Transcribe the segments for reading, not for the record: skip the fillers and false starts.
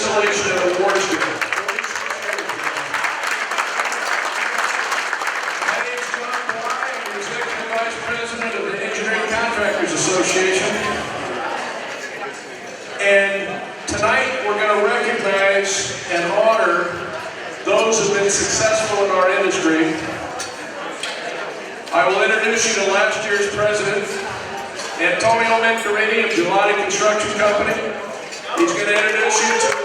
Installation and Awards Day. My name is John Bly. I'm the Executive Vice President of the Engineering Contractors Association. And tonight we're going to recognize and honor those who have been successful in our industry. I will introduce you to last year's president, Antonio Mencarini of Gelati Construction Company. He's going to introduce you to,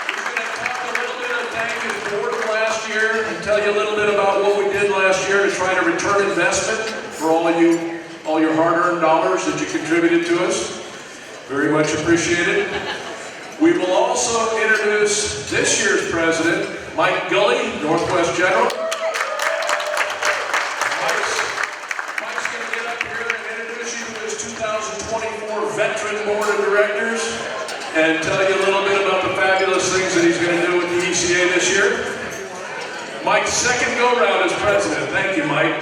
he's going to talk a little bit and thank his board of last year and tell you a little bit about what we did last year to try to return investment for all your hard-earned dollars that you contributed to us. Very much appreciated. We will also introduce this year's president, Mike Gully, Northwest General. Mike's going to get up here and introduce you to his 2024 Veteran Board of Directors and tell you a little bit about the fabulous things that he's going to do with the ECA this year. Mike's second go-round as president. Thank you, Mike.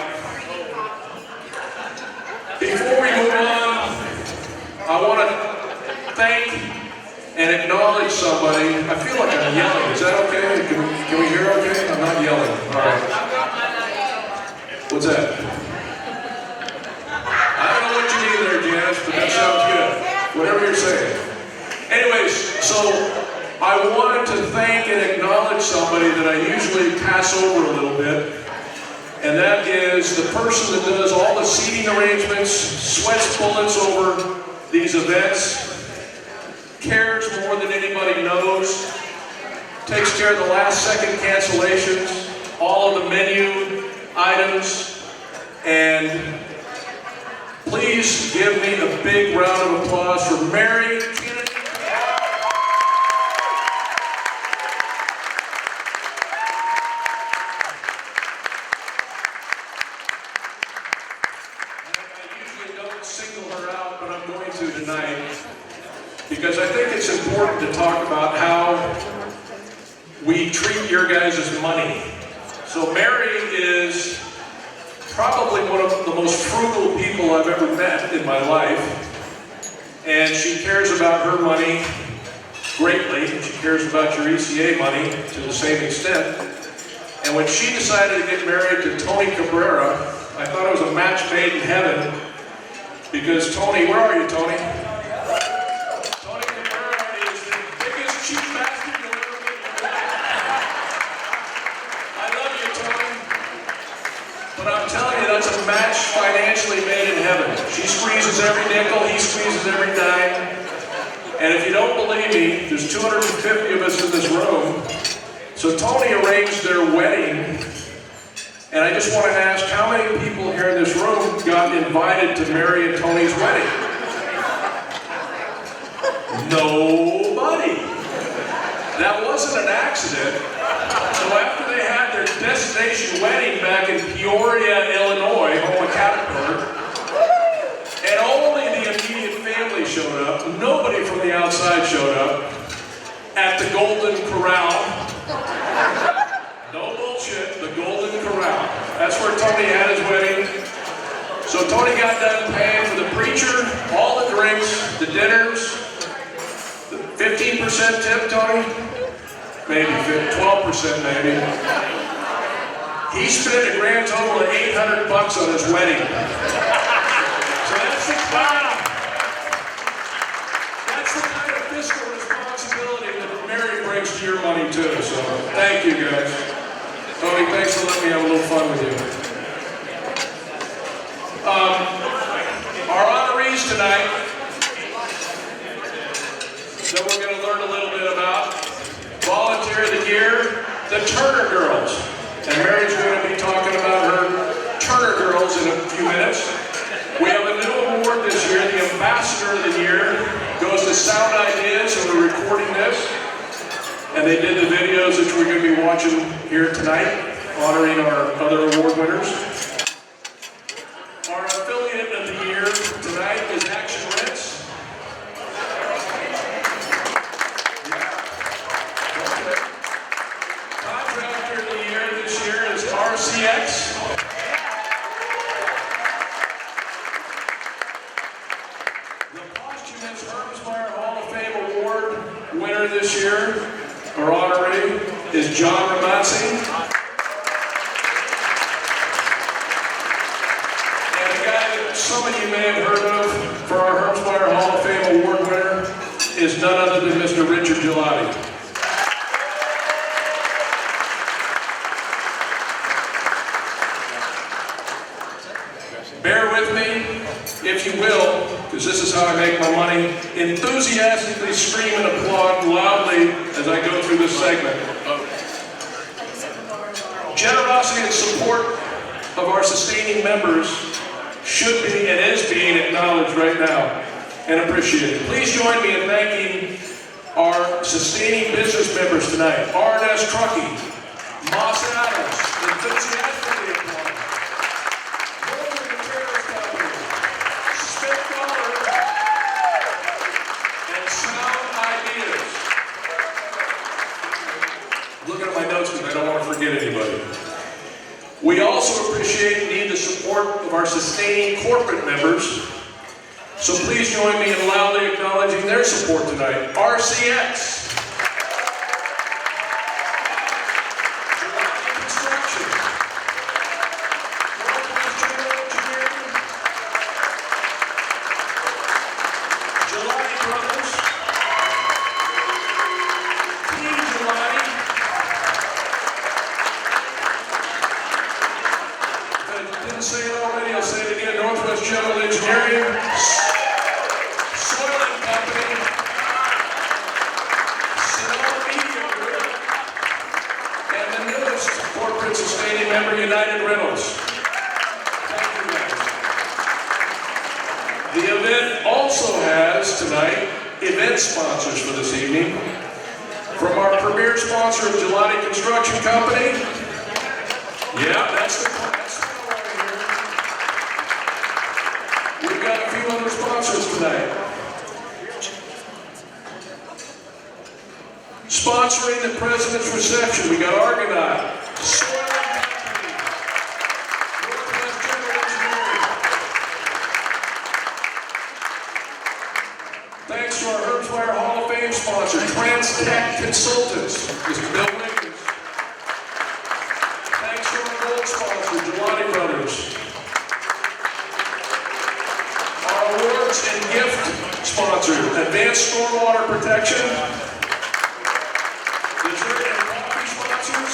Before we move on, I want to thank and acknowledge somebody. I feel like I'm yelling. Is that okay? Can we hear okay? I'm not yelling. All right. What's that? I don't know what you mean there, Janice, but that sounds good. Whatever you're saying. Anyways, so I wanted to thank and acknowledge somebody that I usually pass over a little bit, and that is the person that does all the seating arrangements, sweats bullets over these events, cares more than anybody knows, takes care of the last second cancellations, all of the menu items, and please give me a big round of applause for Mary Kennedy. I usually don't single her out, but I'm going to tonight, because I think it's important to talk about how we treat your guys' money. So Mary is probably one of the most frugal people I've ever met in my life. And she cares about her money greatly. She cares about your ECA money to the same extent. And when she decided to get married to Tony Cabrera, I thought it was a match made in heaven, because Tony, where are you, Tony? Cheap bastard you'll ever meet. I love you, Tony. But I'm telling you, that's a match financially made in heaven. She squeezes every nickel, he squeezes every dime. And if you don't believe me, there's 250 of us in this room. So Tony arranged their wedding. And I just want to ask, how many people here in this room got invited to Mary and Tony's wedding? Nobody. That wasn't an accident. So after they had their destination wedding back in Peoria, Illinois, home of Caterpillar, and only the immediate family showed up, nobody from the outside showed up, at the Golden Corral. No bullshit, the Golden Corral. That's where Tony had his wedding. So Tony got done paying for the preacher, all the drinks, the dinners, 15% tip, Tony? Maybe 12% maybe. He spent a grand total of $800 on his wedding. So that's the kind of fiscal responsibility that Mary brings to your money too. So thank you guys. Tony, thanks for letting me have a little fun with you. Our honorees tonight that we're going to learn a little bit about. Volunteer of the Year, the Turner Girls. And Mary's going to be talking about her Turner Girls in a few minutes. We have a new award this year. The Ambassador of the Year goes to Sound Ideas, and we're recording this. And they did the videos that we're going to be watching here tonight, honoring our other award winners. Our Affiliate of the Year tonight is Action Rinse. RCX. The posthumous Hermesmeyer Hall of Fame Award winner this year, our honoree, is John Ramazzi. And a guy that some of you may have heard of for our Hermsmeyer Hall of Fame Award winner is none other than Mr. Richard Gelati. Bear with me, if you will, because this is how I make my money. Enthusiastically scream and applaud loudly as I go through this segment. Generosity and support of our sustaining members should be and is being acknowledged right now and appreciated. Please join me in thanking our sustaining business members tonight. R&S Trucking, Moss Adams, enthusiastically applaud. Looking at my notes because I don't want to forget anybody. We also appreciate and need the support of our sustaining corporate members. So please join me in loudly acknowledging their support tonight. RCX. Construction. Northwest General Engineering. Gelati Brothers. Team Gelati. Didn't say it already, I'll say it again. Northwest General Engineering, Soiling Company, Sonoma Media Group, and the newest corporate sustaining member, United Rentals. Thank you guys. The event also has tonight event sponsors for this evening. From our premier sponsor of Gelati Construction Company. Yeah, that's the We've got a few other sponsors tonight. Sponsoring the President's Reception, we got Argonaut, Soil Company, Northwest General Engineering. Thanks to our Hermsmeyer Hall of Fame sponsor, Trans-Tech Consultants, Mr. Bill Wiggins. Thanks to our gold sponsor, Gelati Brothers. Awards and gift sponsor, Advanced Stormwater Protection. Dessert and coffee sponsors,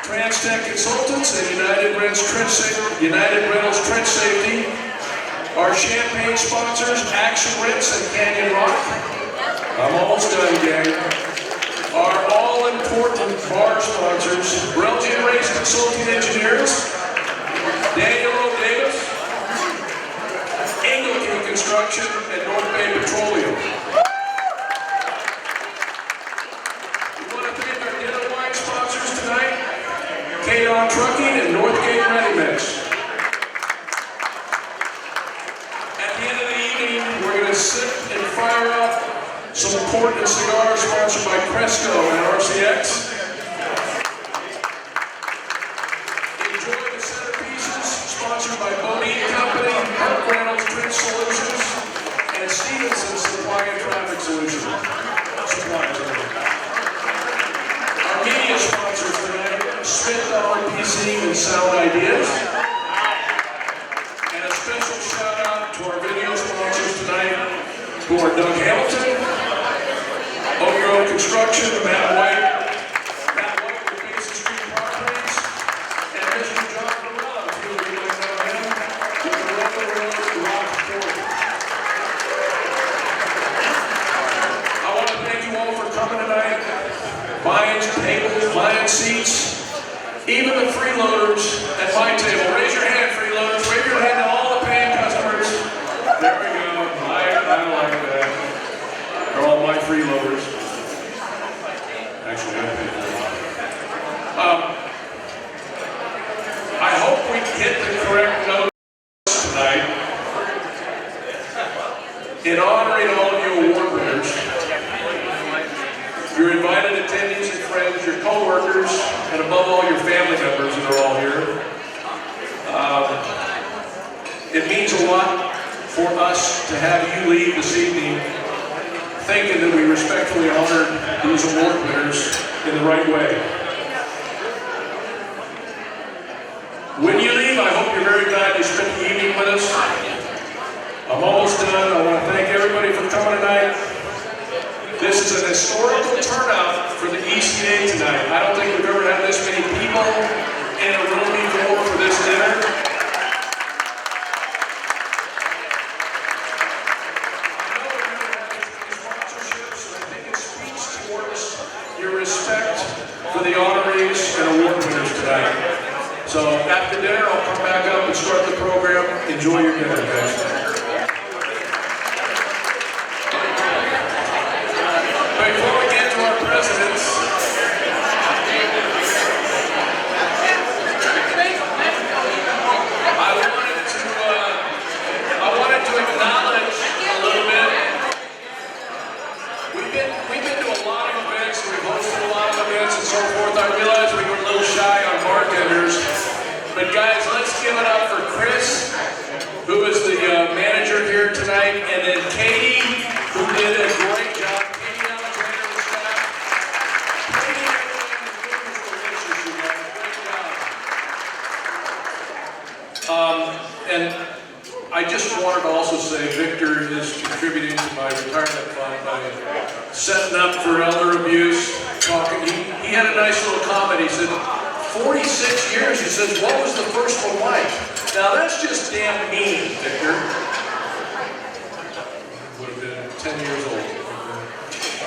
Trans-Tech Consultants and United Rentals Trench Safety. Our champagne sponsors, Action Rinse and Canyon Rock. I'm almost done, gang. Our all-important bar sponsors, Relgian Race Consulting Engineers, Daniel O. Davis, Anglican Construction, and North Bay Petroleum. We want to thank our dinner wine sponsors tonight, K-On Trucking and Northgate Ready Mix. At the end of the evening, we're going to sit and fire up some important cigars sponsored by Cresco and RCX. Enjoy the centerpieces sponsored by Bodine Company, Herc Reynolds Trench Solutions, and Stevenson Supply and Traffic Solutions. Our media sponsors tonight, Smith PC and Sound Ideas. And a special shout out to our video sponsors tonight, who are Doug Hamilton, Oak Grove Construction, Matt White with Basin Street Properties, and Mr. John Barella, if you would like to know him, with the Road Rock Ford. I want to thank you all for coming tonight, buying tables, buying seats, even the freeloaders at my table. Raise your hand, freeloaders. Wave your hand to all the paying customers. There we go. I like that. They're all my freeloaders. Actually, I paid for them. I hope we hit the correct notes tonight in honoring all of you award winners, your invited attendees and friends, your co-workers, and above all, your family members that are all here. It means a lot for us to have you leave this evening thinking that we respectfully honored these award winners in the right way. When you leave, I hope you're very glad you spent the evening with us. I'm almost done. I want to thank everybody for coming tonight. This is an historical turnout for the ECA tonight. I don't think we've ever had this many people in a room before for this dinner. I know we've never had this many sponsorships, and I think it speaks towards your respect for the honorees and award winners tonight. So after dinner, I'll come back up and start the program. Enjoy your dinner, guys. Before we get to our presidents, I wanted to acknowledge a little bit. We've been to a lot of events, we've hosted a lot of events and so forth. I realize we were a little shy on bartenders, but guys, let's give it up for Chris, who is the manager here tonight, and then Katie, who did a great job. And I just wanted to also say Victor is contributing to my retirement fund by setting up for elder abuse, talking. He had a nice little comment. He said, 46 years, he says, what was the first one like? Now that's just damn mean, Victor. Would have been 10 years old.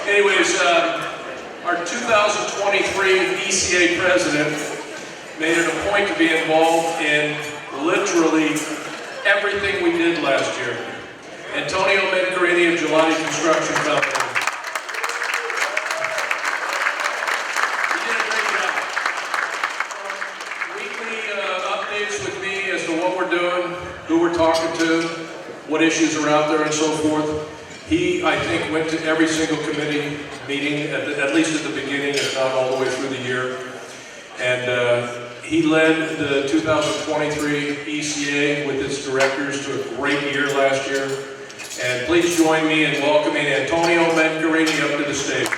Anyways, our 2023 ECA president made it a point to be involved in literally everything we did last year. Antonio Mencarini of Gelati Construction Company. He did a great job. Weekly updates with me as to what we're doing, who we're talking to, what issues are out there and so forth. He, I think, went to every single committee meeting, at least at the beginning, if not all the way through the year. And he led the 2023 ECA with its directors to a great year last year. And please join me in welcoming Antonio Mencarini up to the stage.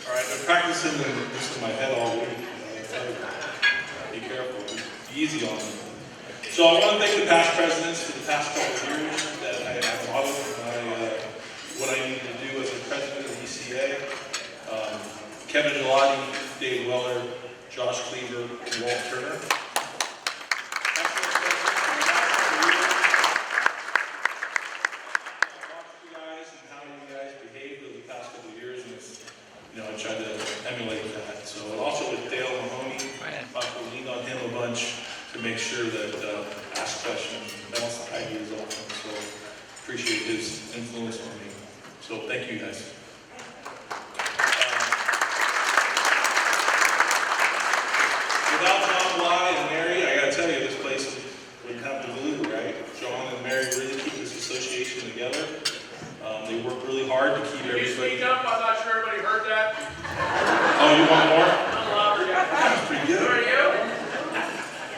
All right, I'm practicing this in my head all week. Be careful, be easy on me. So I want to thank the past presidents for the past couple of years that I have modeled what I need to do as a president of ECA. Kevin Gelati, Dave Weller, Josh Cleaver, and Walt Turner. You guys and how you guys behaved over the past couple of years, and I tried to emulate that. So also with Dale Mahoney, Michael leaned on him a bunch to make sure that ask questions, bounce ideas off him. So appreciate his influence on me. So thank you guys. Without John, Bly, and Mary, I gotta tell you, this place wouldn't have the glue, right? John and Mary really keep this association together. They work really hard to keep everybody. Can you speak up? I'm not sure everybody heard that. Oh, you want more? I'm louder, yeah. That's pretty good. Who are you?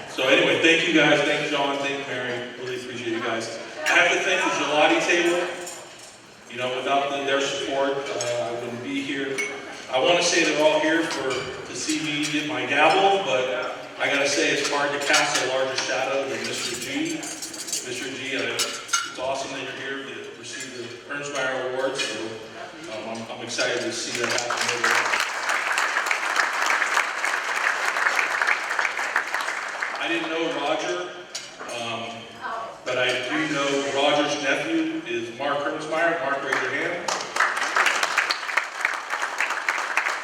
So anyway, thank you guys, thank you John, thank you Mary, really appreciate you guys. I have to thank the Gelati table. You know, without their support, I wouldn't be here. I want to say they're all here to see me get my gavel, but I gotta say it's hard to cast a larger shadow than Mr. G. Mr. G, it's awesome that you're here to receive the Ernsmeyer Awards, so I'm excited to see that happen. I didn't know Roger, but I do know Roger's nephew is Mark Ernsmeyer. Mark, raise your hand.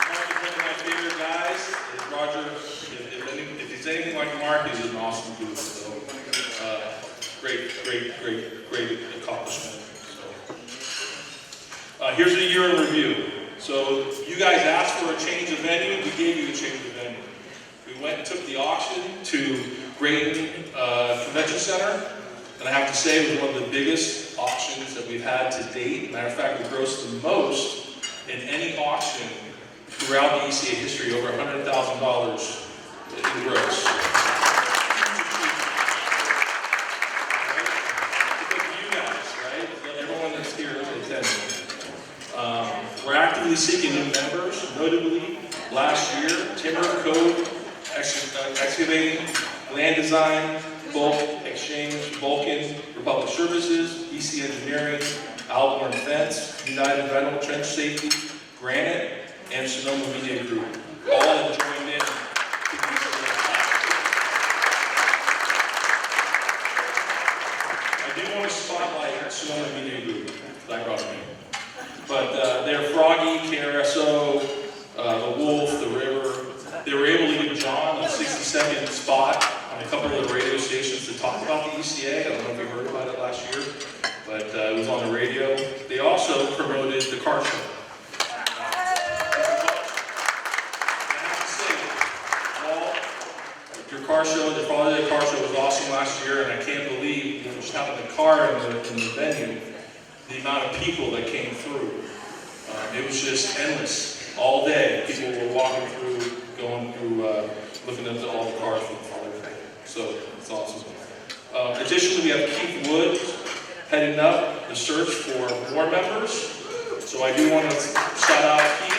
Mark is one of my favorite guys. Roger, if he's anything like Mark, he's an awesome dude. So, great accomplishment. So, here's a year in review. So, you guys asked for a change of venue. We gave you a change of venue. We went and took the auction to Grayton Convention Center, and I have to say it was one of the biggest auctions that we've had to date. Matter of fact, we grossed the most in any auction throughout the ECA history, over $100,000 in gross. Everyone that's here is attending. We're actively seeking new members, notably last year, timber, code, excavating, land design, bulk exchange, Vulcan, Republic Services, EC Engineering, Alborn Fence, United Rental Trench Safety, Granite, and Sonoma Media Group. All have joined in. I do want to spotlight Sonoma Media Group, that brought me. But they're Froggy, KRSO, The Wolf, The River. They were able to give John a 60-second spot on a couple of the radio stations to talk about the ECA. I don't know if you heard about it last year, but it was on the radio. They also promoted the car show. Your car show, the quality of the car show was awesome last year, and I can't believe, just having the car in the venue, the amount of people that came through. It was just endless. All day, people were walking through, going through, looking at all the cars from far away. So, it's awesome. Additionally, we have Keith Wood heading up the search for more members. So I do want to shout out Keith.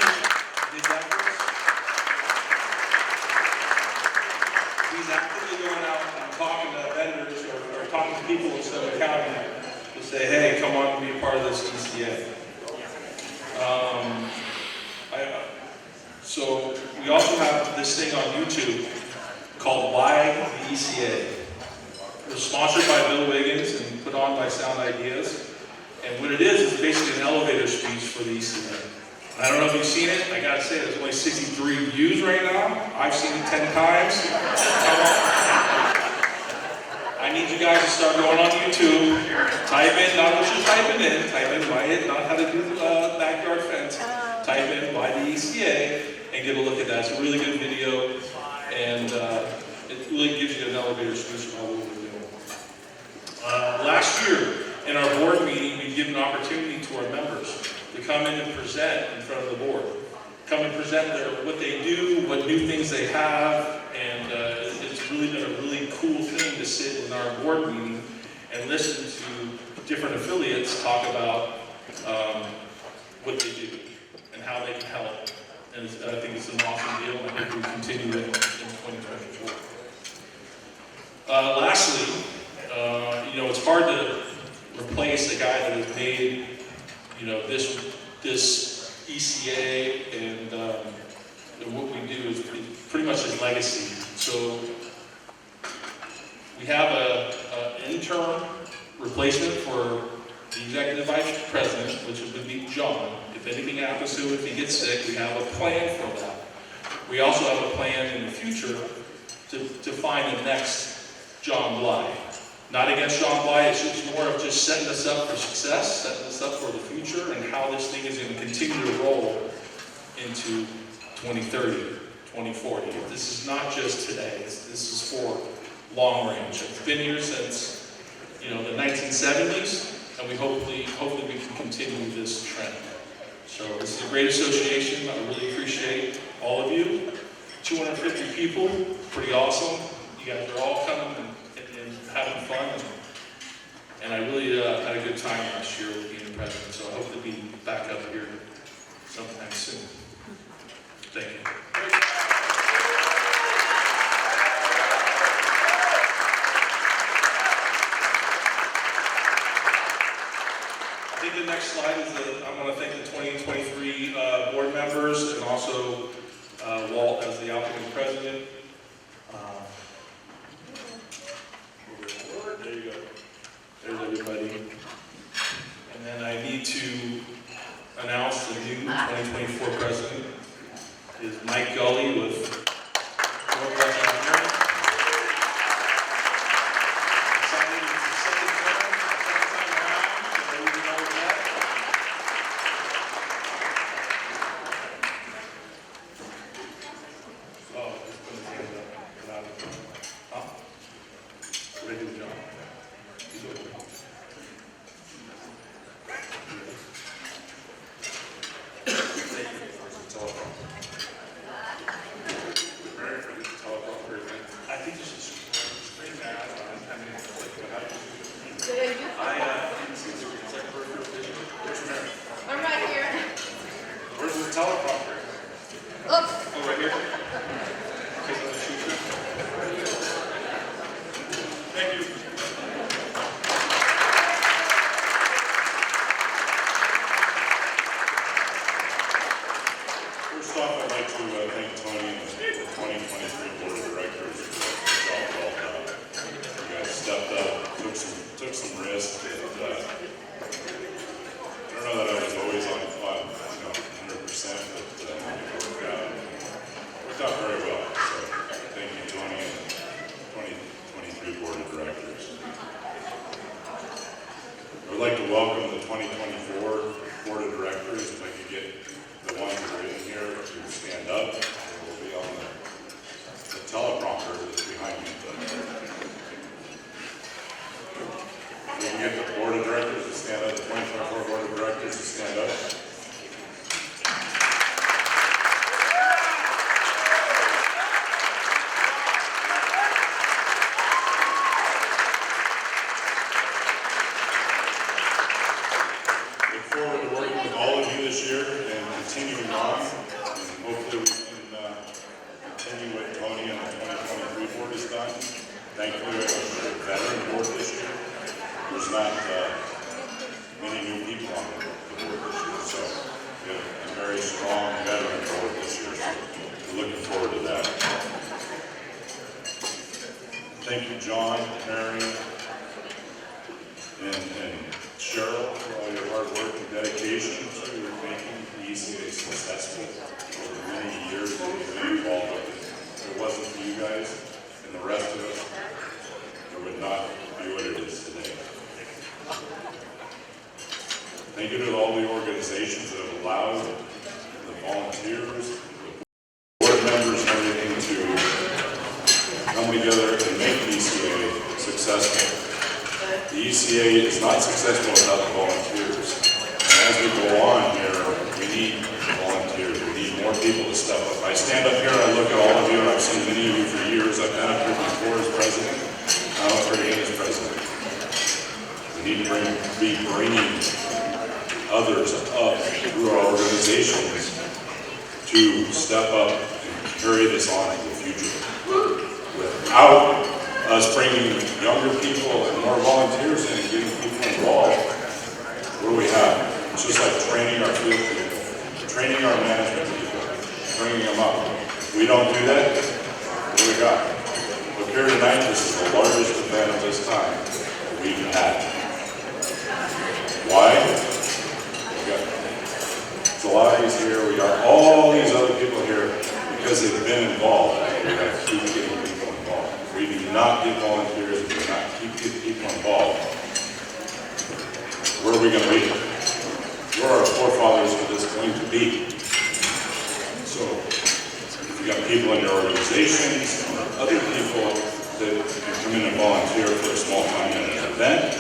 He's actively going out and talking to vendors or talking to people in Sonoma County to say, hey, come on and be a part of this ECA. So we also have this thing on YouTube called Why the ECA. It was sponsored by Bill Wiggins and put on by Sound Ideas. And what it is basically an elevator speech for the ECA. I don't know if you've seen it. I gotta say, there's only 63 views right now. I've seen it 10 times. I need you guys to start going on YouTube. Type in, not what you're typing in. Type in why it, not how to do backyard fence. Type in why the ECA and get a look at that. It's a really good video, and it really gives you an elevator speech of what we're doing. Last year, in our board meeting, we give an opportunity to our members to come in and present in front of the board. Come and present what they do, what new things they have, and it's really been a really cool thing to sit in our board meeting and listen to different affiliates talk about what they do and how they can help. And I think it's an awesome deal, and I hope we continue it in 2024. Lastly, it's hard to replace a guy that has made, this ECA and what we do is pretty much his legacy. So we have an interim replacement for the executive vice president, which is going to be John. If anything happens to him, if he gets sick, we have a plan for that. We also have a plan in the future to find the next John Bly. Not against John Bly, it's just more of just setting us up for success, setting us up for the future, and how this thing is going to continue to roll into 2030, 2040. This is not just today, this is for long range. It's been here since, the 1970s, and we hopefully we can continue this trend. So this is a great association. I really appreciate all of you. 250 people, pretty awesome. You guys are all coming and having fun, and I really had a good time last year with being the president, so I hope to be back up here sometime soon. Thank you. I think the next slide is I want to thank the 2023 board members, and also Walt as the outgoing president. There you go. There's everybody. And then I need to announce the new 2024 president is Mike Gully with Northwest Engineering. Excited, it's the second time around, so we know that. Oh, it's going to stand up. Huh? What did I do, John? Directors. I would like to welcome the 2024 Board of Directors. If I could get the ones that are in here to stand up. It will be on the teleprompter that's behind me. We can get the Board of Directors to stand up, the 2024 Board of Directors to stand up. Look forward to working with all of you this year and continuing on. And hopefully we can continue what Tony and the 2023 board has done. Thankfully, we have a veteran board this year. There's not many new people on the board this year, so we have a very strong veteran board this year. So we're looking forward to that. Thank you, John, Mary, and Cheryl, for all your hard work and dedication to making the ECA successful over many years that you've been involved with it. If it wasn't for you guys and the rest of us, it would not be what it is today. Thank you to all the organizations that have allowed the volunteers, the board members, and everything to come together and make the ECA successful. The ECA is not successful without the volunteers. And as we go on here, we need volunteers. We need more people to step up. I stand up here and I look at all of you, and I've seen many of you for years. I've been up here before as president. Now I'm again as president. We need to be bringing others up through our organizations to step up and carry this on in the future. Without us bringing younger people and more volunteers in and getting people involved, what do we have? It's just like training our field people, training our management people, bringing them up. If we don't do that, what do we got? Look here tonight, this is the largest event of this time that we've had. Why? We got July's here, we got all these other people here because they've been involved. We have to keep getting people involved. We do not get volunteers, we do not keep people involved. Where are we going to be? Where are our forefathers for this going to be? So, if you got people in your organizations, or other people that can come in and volunteer for a small time at an event,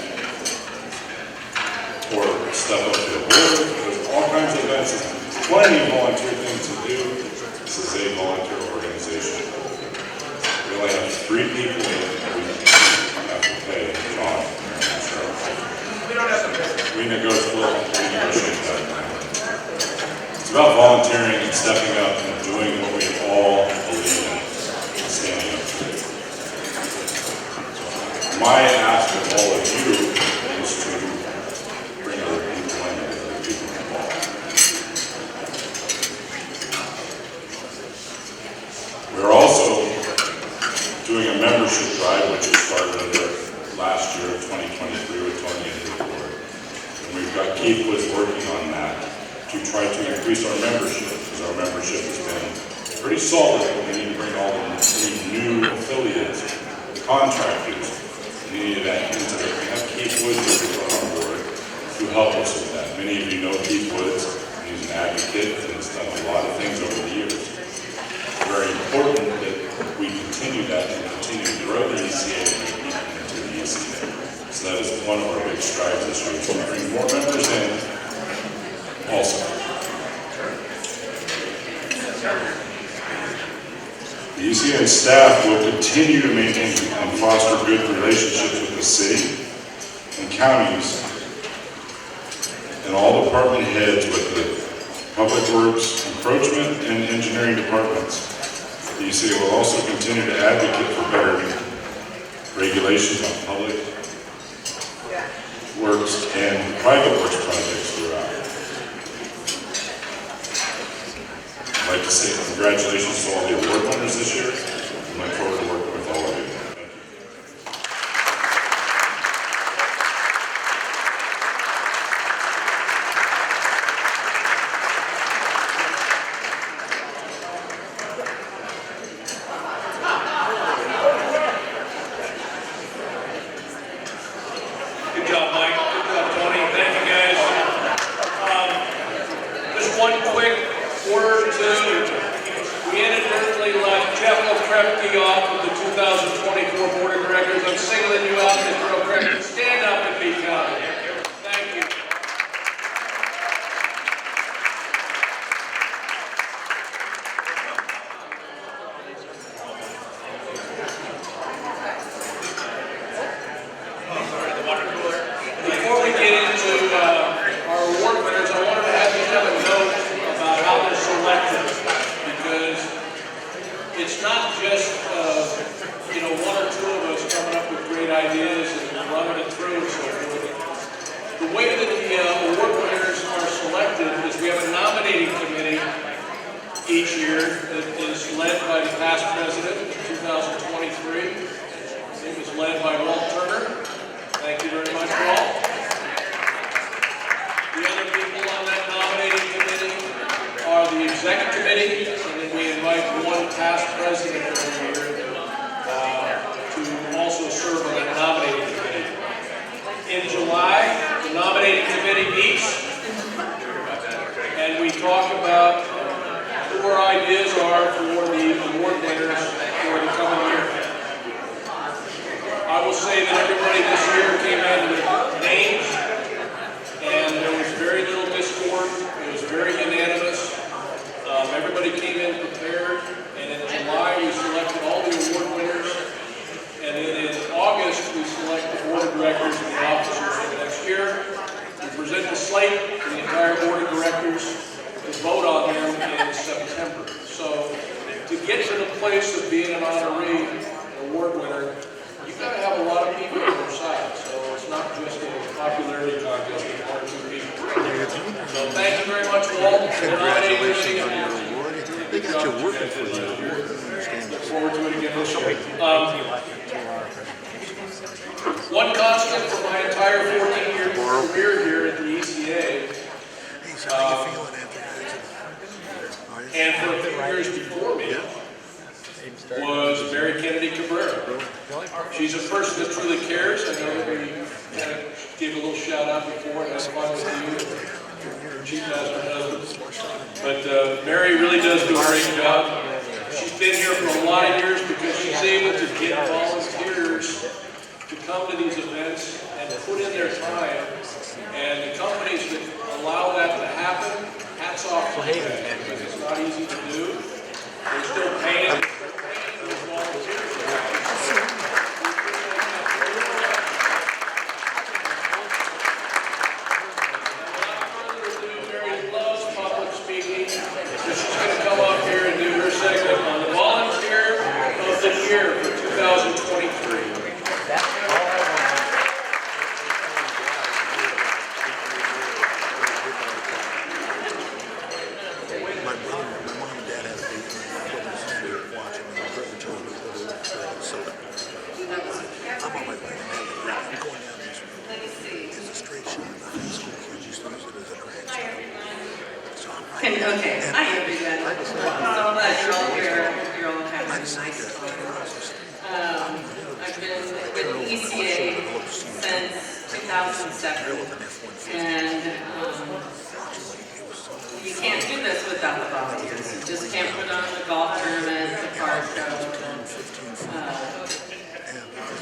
or step up to the board, there's all kinds of events, plenty of volunteer things to do. This is a volunteer organization. We only have 3 people that we have to pay, John, and Cheryl. We don't have to pay. We negotiate that. It's about volunteering and stepping up and doing what we all believe in and standing up to. My ask of all of you is to bring other people in and other people involved. We're also doing a membership drive, which was started under last year of 2023 with Tony and the board. And we've got Keith was working on that to try to increase our membership, because our membership has been pretty solid, but we need to bring all the new affiliates, the contractors, we need that into it. We have Keith Woods on board to help us with that. Many of you know Keith Woods. He's an advocate and has done a lot of things over the years. It's very important that we continue that and continue to grow the ECA and bring people into the ECA. So that is one of our big strides this year, to bring more members in also. The ECA staff will continue to maintain and foster good relationships with the city and counties and all department heads with the Public Works, Encroachment, and Engineering departments. The ECA will also continue to advocate for better regulations on public works and private works projects throughout. I'd like to say congratulations to all the award winners this year. I look forward to working with all of you. Thank you. Jeff Okrepke off of the 2024 Board of Directors. I'm singling you out, Mr. Okrepke. Stand up and be counted. Thank you. Before we get into our award winners, I wanted to have you have a note about how they're selected, because it's not just one or two of us coming up with great ideas and running it through and so forth. The way that the award winners are selected is we have a nominating committee each year that is led by the past president in 2023. It was led by Walt Turner. Thank you very much, Walt. The other people on that nominating committee are the executive committee, and then we invite one past president every year to also serve on that nominating committee. In July, the nominating committee meets, and we talk about who our ideas are for the award winners for the coming year. I will say that everybody this year came in with names, and there was very little discord. It was very unanimous. Everybody came in prepared, and in July we selected all the award winners, and then in August we select the board of directors and the officers for the next year. We present the slate to the entire board of directors to vote on them in September. So to get to the place of being an honoree, an award winner, you've got to have a lot of people on your side. So it's not just a popularity contest with one or two people. So thank you very much, Walt. Congratulations. They got you working for you. Look forward to it again this year. One constant for my entire 14-year career here at the ECA, and for a few years before me, was Mary Kennedy Cabrera. She's a person that truly cares. I know that we kind of gave a little shout out before, and that's fun with you. She does her husband. But Mary really does do a great job. She's been here for a lot of years because she's able to get volunteers to come to these events and put in their time. And the companies that allow that to happen, hats off to them, because it's not easy to do. They're still paying those volunteers. Segment on the volunteer of the year for 2023. My mom and dad had a baby watching so I'm on my way to I'm going down this road. It's a straight shot. High school kids used to use it as a drag show. Okay, hi everyone. I'm so glad you're all here. You're all having a nice time. I've been with ECA since 2007, and you can't do this without the volunteers. You just can't put on the golf tournament, the car show,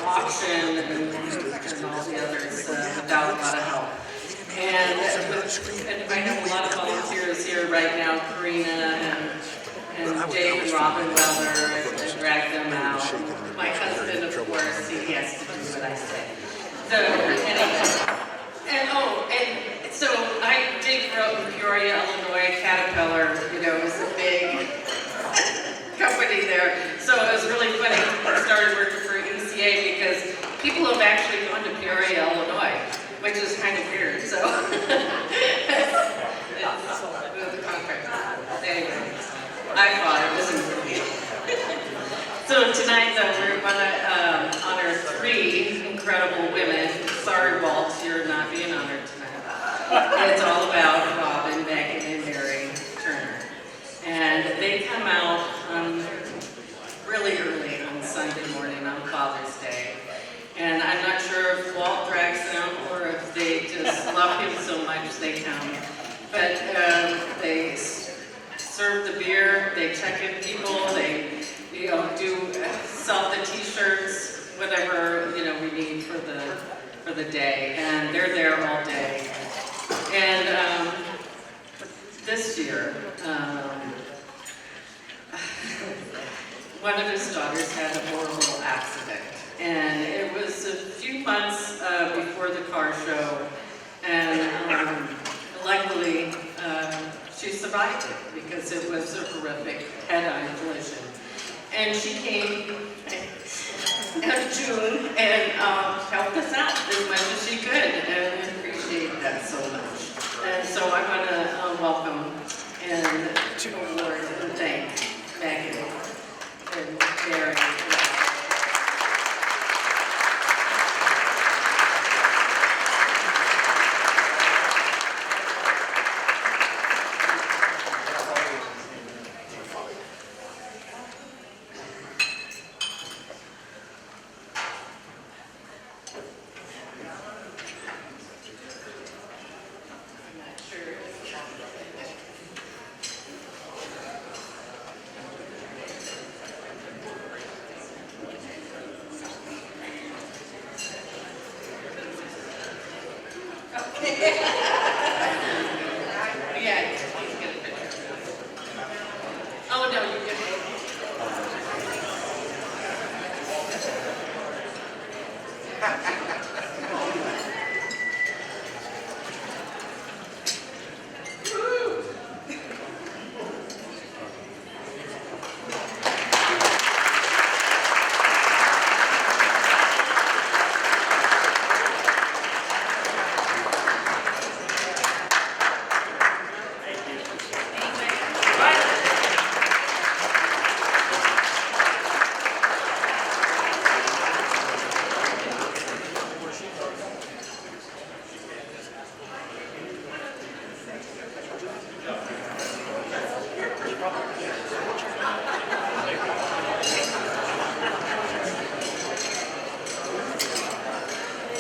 auction, and all the others without a lot of help. And I have a lot of volunteers here right now, Karina and Dave and Robin Weller, and drag them out. My husband, of course, he has to do what I say. So, and so I did grow up in Peoria, Illinois. Caterpillar, was a big company there. So it was really funny. I started working for ECA because people have actually gone to Peoria, Illinois, which is kind of weird, so the contract. Anyway, I thought it was important. So tonight, though, we're going to honor three incredible women. Sorry, Walt, you're not being honored tonight. It's all about Robin, Megan, and Mary Turner. And they come out really early on Sunday morning on Father's Day. And I'm not sure if Walt drags them or if they just love him so much they come. But they serve the beer, they check in people, they the day, and they're there all day. And this year, one of his daughters had a horrible accident, and it was a few months before the car show, and luckily she survived it because it was a horrific head-on collision. And she came in June and helped us out as much as she could, and we appreciate that so much. And so I want to welcome and award and thank Megan and Mary. Yeah, he's get a picture. Oh, no, you get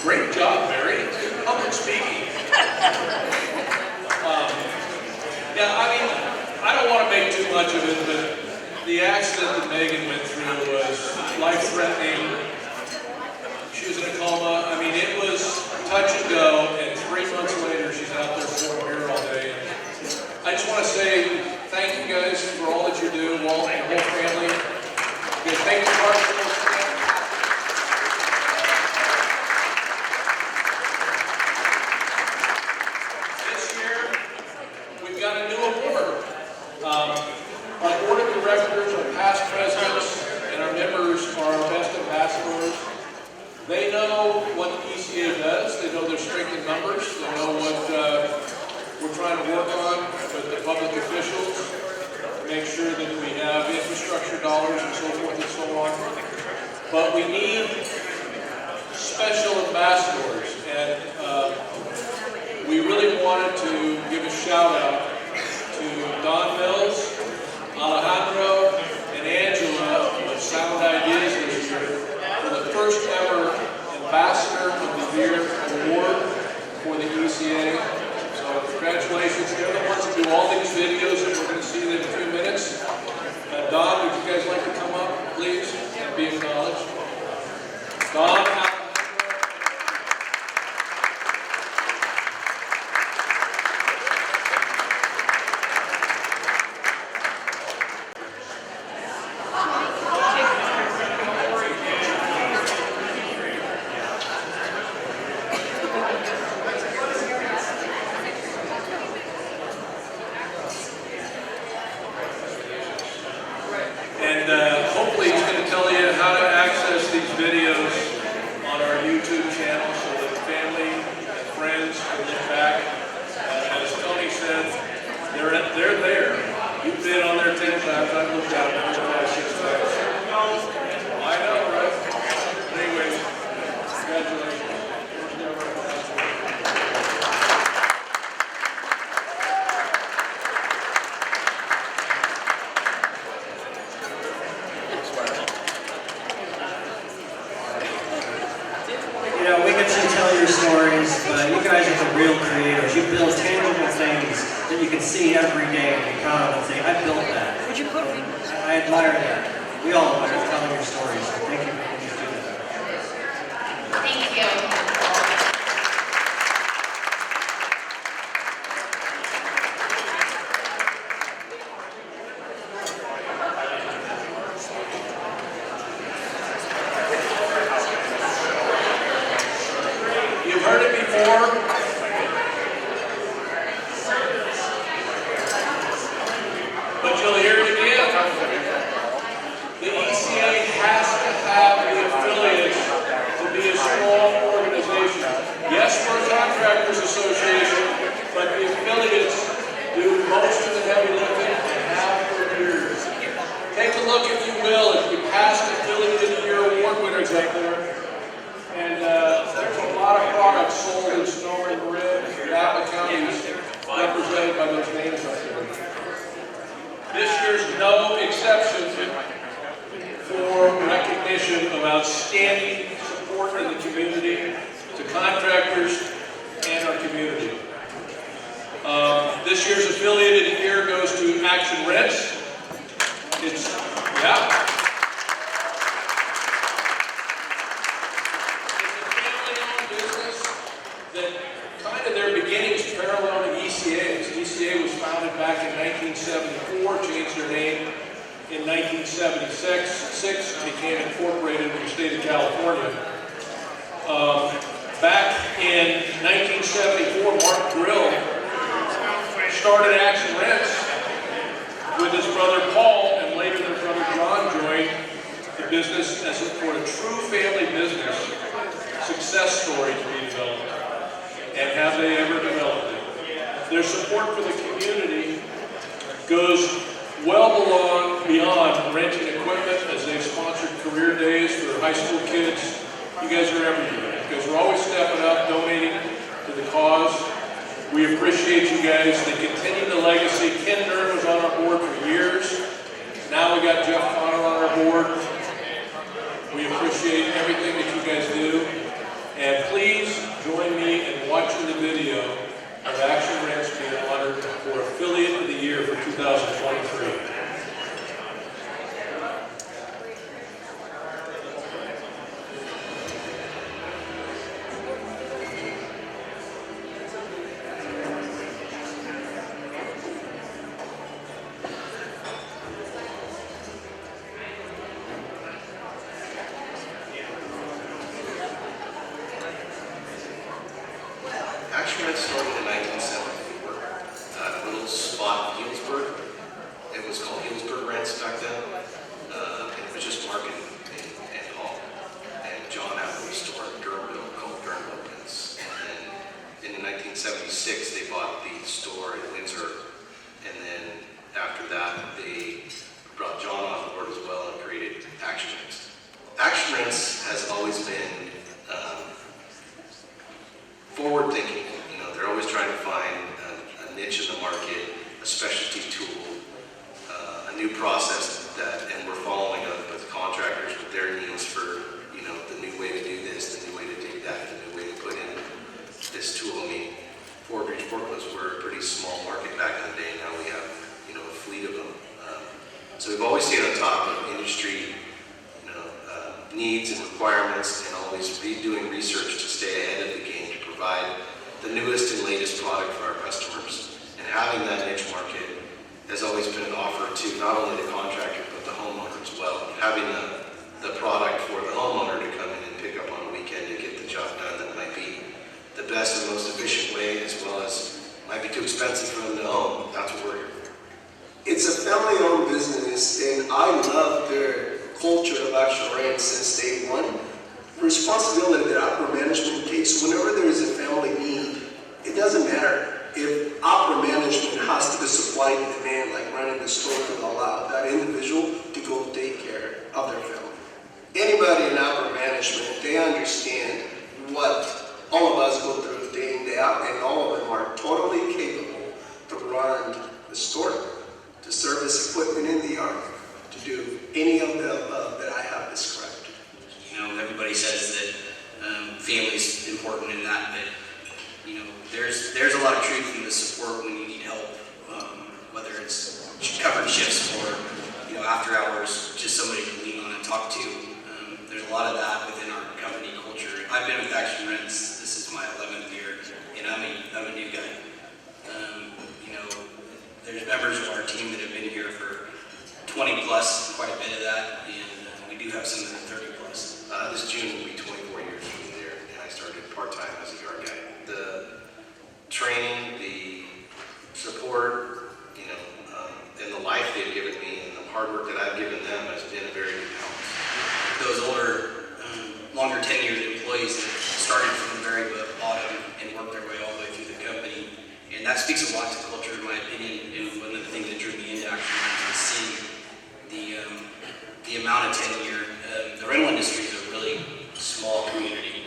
Great job, Mary. Public speaking. Yeah, I mean, I don't want to make too much of it, but the accident that Megan went through was life-threatening. She was in a coma. I mean, it was touch and go, and 3 months later, she's out there pouring beer all day. And I just want to say thank you guys for all that you do, Walt and the whole family. Thank you, Marshall. Our board of directors, our past presidents, and our members are our best ambassadors. They know what the ECA does. They know their strength in numbers. They know what we're trying to work on with the public officials to make sure that we have infrastructure dollars and so forth and so on. But we need special ambassadors, and we really wanted to give a shout out to Don Mills, Alejandro, and Angela of Sound Ideas this year for the first ever Ambassador of the Year award for the ECA. So congratulations. They're the ones that do all these videos that we're going to see in a few minutes. Don, would you guys like to come up, please, and be acknowledged? Don, and hopefully he's going to tell you how to access these videos on our YouTube channel so that family and friends can look back. As Tony said, they're there. You've been on there 10 times. I've looked at it 5, 6 times. I know, right? Anyways, congratulations. You know, we get to tell your stories, but you guys are the real creators. You build tangible things that you can see every day and be proud of and say, I built that. Would you put me? I admire that. We all admire telling your stories. So thank you for doing that. Thank you. Contractors Association, but the affiliates do most of the heavy lifting and have for years. Take a look, if you will, at the past Affiliate of the Year award winners out there. And there's a lot of products sold in Sonoma and Marin, and Napa counties represented by those names up there. This year's no exception for recognition of outstanding support in the community to contractors and our community. This year's Affiliate of the Year goes to Action Rents. It's, yeah. That kind of their beginnings parallel to ECA's. ECA was founded back in 1974, changed their name in 1976, became incorporated in the state of California. Back in 1974, Mark Grill started Action Rents with his brother Paul, and later their brother John joined the business for a true family business success story to be developed. And have they ever developed it? Their support for the community goes well beyond renting equipment, as they've sponsored career days for high school kids. You guys are everywhere. You guys are always stepping up, donating to the cause. We appreciate you guys. They continue the legacy. Ken Dern was on our board for years. Now we got Jeff Connor on our board. We appreciate everything that you guys do. And please join me in watching the video of Action Rents being honored for Affiliate of the Year for 2023. Action Rents started in 1974 at a little spot in Healdsburg. It was called Healdsburg Rents back then. It was just Mark and Paul. And John had a little store in Durhamville called Durhamville Rents. And then in 1976, they bought the store in Windsor. And then after that, they brought John on board as well and created Action Rents. Action Rents has always been forward-thinking. You know, they're always trying to find a niche in the market, a specialty tool, a new process and we're following up with contractors with their needs for, you know, the new way to do this, the new way to do that, the new way to put in this tool. I mean, Fort Ridge forklifts were a pretty small market back in the day. Now we have, you know, a fleet of them. So we've always stayed on top of industry, needs and requirements, and always be doing research to stay ahead of the game to provide the newest and latest product for our customers. And having that niche market has always been an offer to not only the contractor but the homeowner as well. Having the product for the homeowner to come in and pick up on a weekend to get the job done that might be the best and most efficient way, as well as might be too expensive for them to own. That's what we're here for. It's a family-owned business, and I love their culture of Action Rents since day one. The responsibility that opera management takes whenever there is a family need, it doesn't matter if opera management has to be supply and demand, like running the store, to allow that individual to go take care of their family. Anybody in opera management, they understand what all of us go through day in, day out, and all of them are totally capable to run the store, to service equipment in the yard, to do any of the above that I have described. You know, everybody says that family's important in that, but you know, there's a lot of truth in the support when you need help, whether it's covering shifts or, you know, after hours, just somebody to lean on and talk to. There's a lot of that within our company culture. I've been with Action Rents, this is my 11th year, and I'm a new guy. You know, there's members of our team that have been here for 20 plus, quite a bit of that, and we industry is a really small community.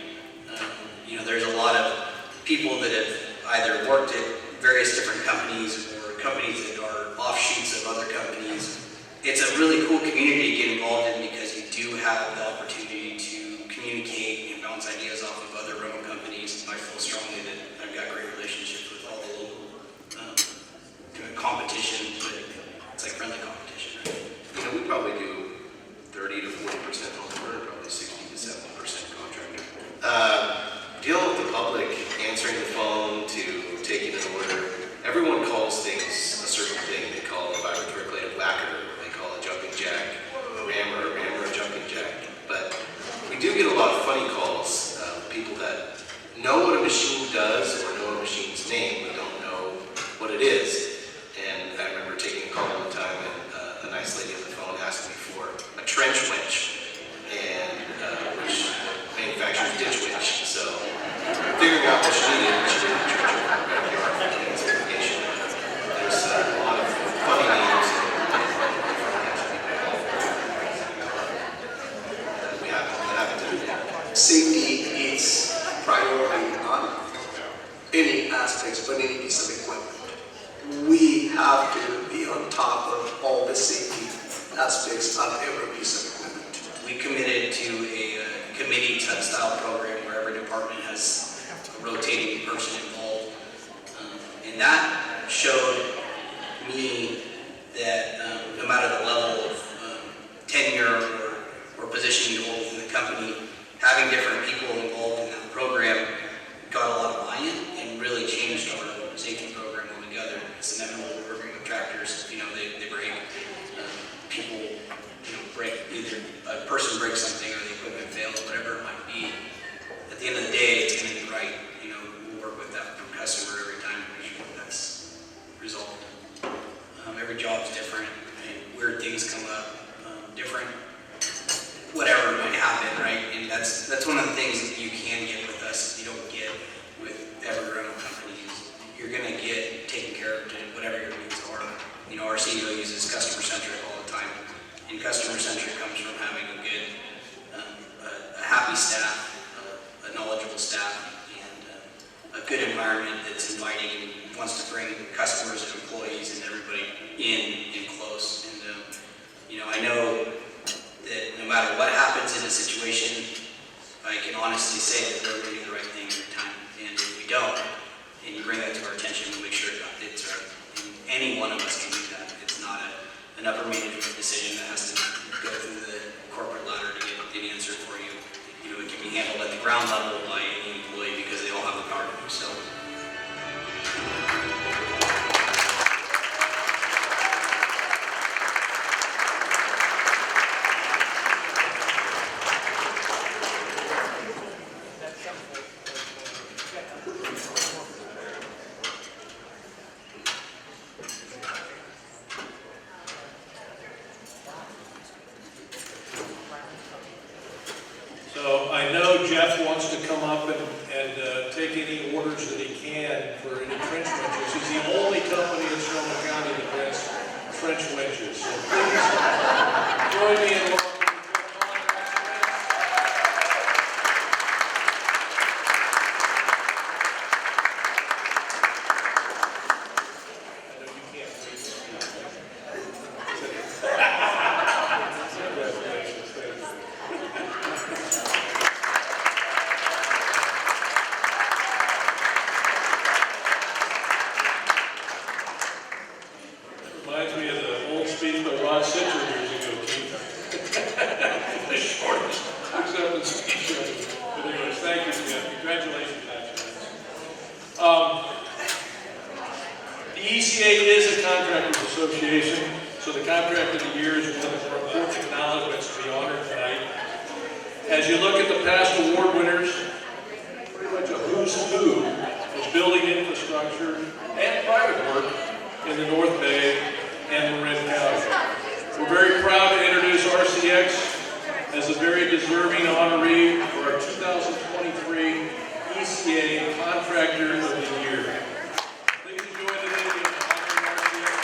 There's a lot of people that have either worked at various different companies or companies that are offshoots of other companies. It's a really cool community to get involved in because you do have the opportunity to communicate and bounce ideas off of other rental companies. I feel strongly that I've got great relationships with all the local kind of competition, but it's like friendly competition, right? We probably do 30 to 40% homeowner, probably 60 to 70% contractor. Dealing with the public, answering the phone to taking an order, everyone calls things a certain thing. They call a vibrator-related whacker, they call a jumping jack, a rammer, a jumping jack. But we do get a lot of funny calls, people that know what a machine does or know a machine's name, but don't know what it is. And I remember taking a call one time and a nice lady on the phone asked me for a trench winch, and which manufactures ditch winch. So figuring out what she needed, she did a trench in her backyard for transportation. There's a lot of funny names that we haven't done yet. Safety is priority on any aspects, but any piece of equipment. We have to be on top of all the safety aspects of every piece of equipment. We committed to a committee-style program where every department has a rotating person involved. And that showed me that no matter the level of tenure or position you hold in the company, having different people involved in that program got a lot of buy-in and really changed our safety program altogether. It's inevitable working with tractors, they break. People, break, either a person breaks something or the equipment fails, whatever it might be. At the end of the day, it's going to be right. We'll work with that customer every time to make sure that's resolved. Every job's different, and weird things come up, different, whatever might happen, right? And that's one of the things that you can get with us, you don't get with every rental company. You're going to get taken care of to whatever your needs are. Our CEO uses customer-centric all the time. And customer-centric comes from having a good, a happy staff, a knowledgeable staff, and a good environment that's inviting and wants to bring customers and employees and everybody in close. And, I know that no matter what happens in a situation, I can honestly say that we're going to do the right thing every time. And if we don't, and you bring that to our attention, we'll make sure it's right. And any one of us can do that. It's not an upper management decision that has to go through the corporate ladder to get an answer for you. It can be handled at the ground level by any employee because they all have the power to do so. So I know Jeff wants to come up and take any orders that he can for any trench winches. He's the only company in Sonoma County that has trench winches. So please join me in welcoming Jeff. I know you can't wait to see him. Congratulations, thank you. Reminds me of the old speech by Rod Singer years ago, Keith. The shortest acceptance speech ever. But anyways, thank you, Jeff. Congratulations, actually. The ECA is a contractors association, so the contract of the year is one of the more important acknowledgments to be honored tonight. As you look at the past award winners, pretty much a who's who of building infrastructure and private work in the North Bay and Marin County. We're very proud to introduce RCX as a very deserving honoree for our 2023 ECA Contractor of the Year. Please join the meeting in honoring RCX.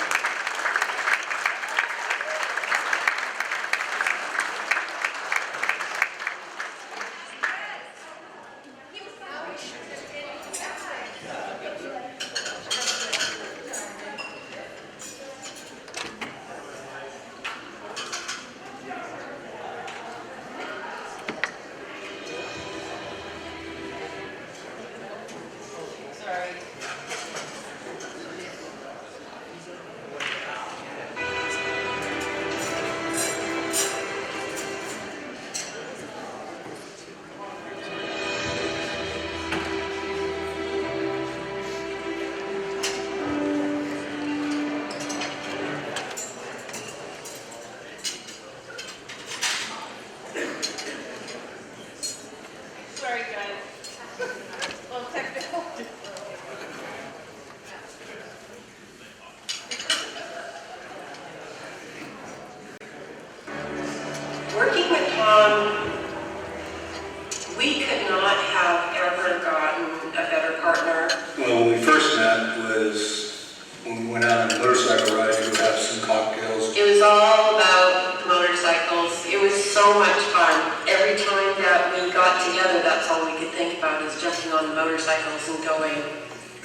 We could not have ever gotten a better partner. Well, when we first met was when we went out on a motorcycle ride to have some cocktails. It was all about motorcycles. It was so much fun. Every time that we got together, that's all we could think about is jumping on the motorcycles and going.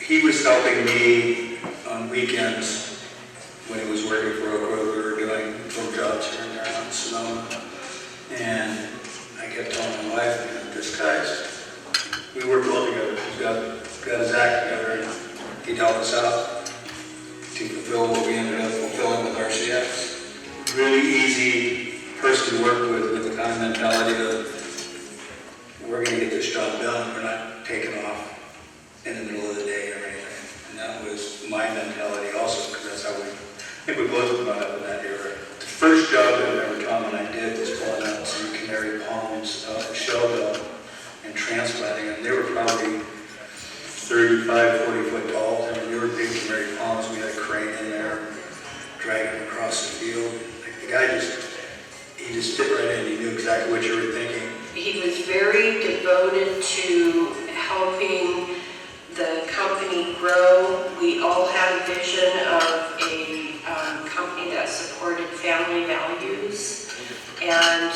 He was helping me on weekends when he was working for Oakwood. We were doing little jobs here and there on Sonoma. And I kept telling my wife, you know, this guy's, we work well together. He's got his act together, and he'd help us out to fulfill what we ended up fulfilling with RCX. Really easy person to work with the kind of mentality of, we're going to get this job done, we're not taking off in the middle of the day or anything. And that was my mentality also, because that's how I think we both were brought up in that era. The first job that ever Tom and I did was pulling out some canary palms out of shell dug and transplanting them. They were probably 35, 40 foot tall. I mean, they were big canary palms. We had a crane in there, dragging them across the field. Like the guy he just fit right in. He knew exactly what you were thinking. He was very devoted to helping the company grow. We all had a vision of a company that supported family values, and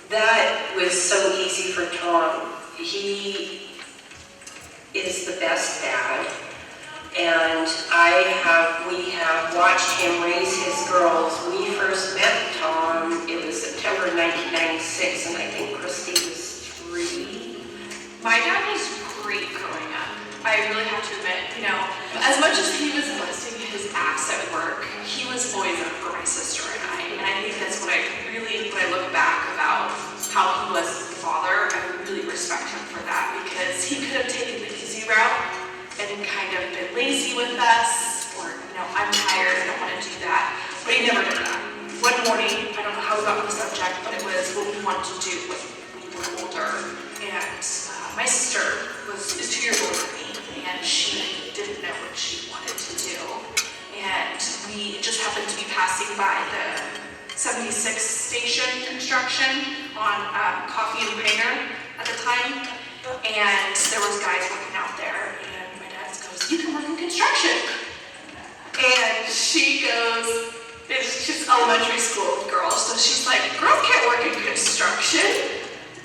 that was so easy for Tom. He is the best dad, and we have watched him raise his girls. When we first met Tom, it was September 1996, and I think Christy was 3. My dad was great growing up. I really have to admit, you know, as much as he was busting his ass at work, he was always up for my sister and I. And I think that's what when I look back about how he was as a father, I really respect him for that, because he could have taken the easy route and kind of been lazy with us, or, you know, I'm tired, I don't want to do that. But he never did that. One morning, I don't know how we got on the subject, but it was what we wanted to do when we were older. And my sister is 2 years older than me, and she didn't know what she wanted to do. And we just happened to be passing by the 76 station construction on Coffee and Painter at the time. And there was guys working out there, and my dad goes, "You can work in construction." And she goes, she's elementary school girl, so she's like, "Girls can't work in construction.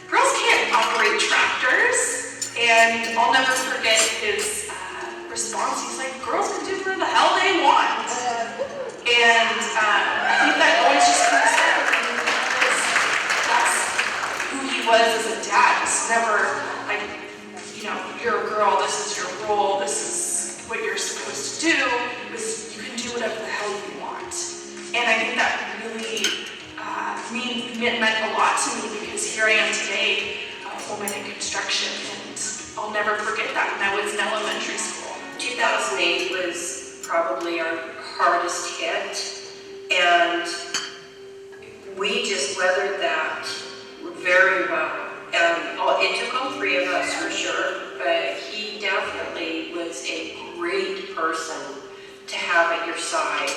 Girls can't operate tractors." And I'll never forget his response. He's like, "Girls can do whatever the hell they want." And I think that always just kind of stuck with me, because that's who he was as a dad. It's never like, you know, you're a girl, this is your role, this is what you're supposed to do. It was, you can do whatever the hell you want. And I think that really meant a lot to me, because here I am today, a woman in construction, and I'll never forget that when I was in elementary school. 2008 was probably our hardest hit, and we just weathered that very well. It took all 3 of us for sure, but he definitely was a great person to have at your side,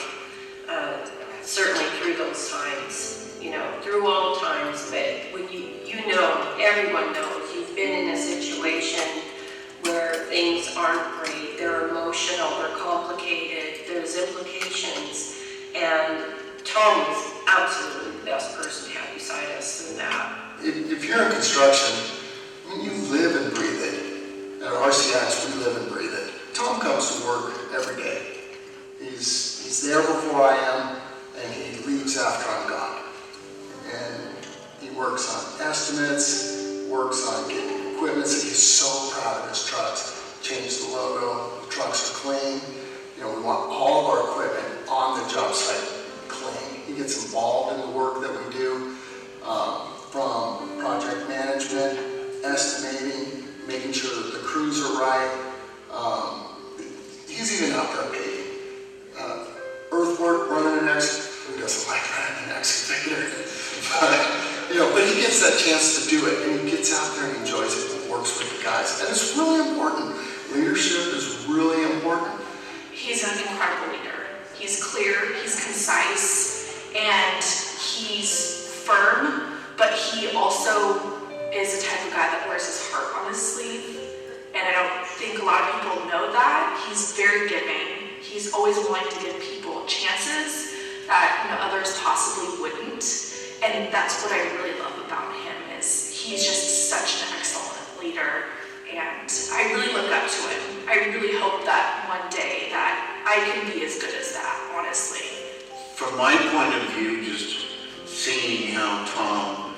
certainly through those times, you know, through all times. But when you know, everyone knows, you've been in a situation where things aren't great, they're emotional, they're complicated, there's implications, and Tom was absolutely the best person to have beside us in that. If you're in construction, I mean, you live and breathe it. At RCX, we live and breathe it. Tom comes to work every day. He's there before I am, and he leaves after I'm gone. And he works on estimates, works on getting equipment. He's so proud of his trucks. Changed the logo, the trucks are clean. You know, we want all of our equipment on the job site clean. He gets involved in the work that we do, from project management, estimating, making sure that the crews are right. He's even out there paving. Earthwork, running an excavator. Who doesn't like running an excavator? But he gets that chance to do it, and he gets out there and enjoys it and works with the guys. And it's really important. Leadership is really important. He's an incredible leader. He's clear, he's concise, and he's firm, but also is the type of guy that wears his heart on his sleeve. And I don't think a lot of people know that. He's very giving. He's always willing to give people chances that others possibly wouldn't. And that's what I really love about him is he's just such an excellent leader. And I really look up to him. I really hope that one day that I can be as good as that, honestly. From my point of view, just seeing how Tom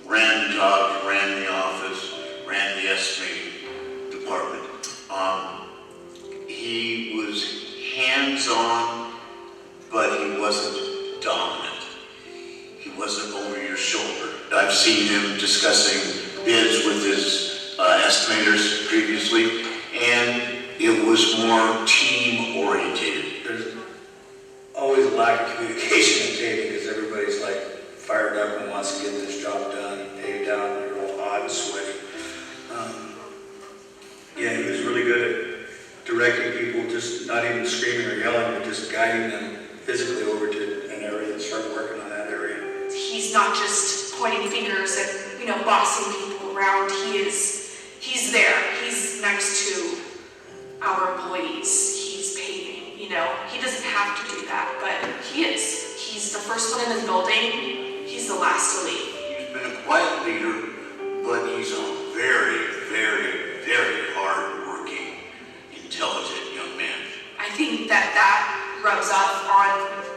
ran the job, ran the office, ran the estimating department, he was hands-on, but he wasn't dominant. He wasn't over your shoulder. I've seen him discussing bids with his estimators previously, and it was more team-oriented. There's always a lack of communication in taping because everybody's like fired up and wants to get this job done, paved down, they're all hot and sweaty. Yeah, he was really good at directing people, just not even screaming or yelling, but just guiding them physically over to an area and start working on that area. He's not just pointing fingers and, bossing people around. He's there. He's next to our employees. He's paving, He doesn't have to do that, but he is. He's the first one in the building. He's the last to leave. He's been a quiet leader, but he's a very, very, very hard-working, intelligent young man. I think that rubs off on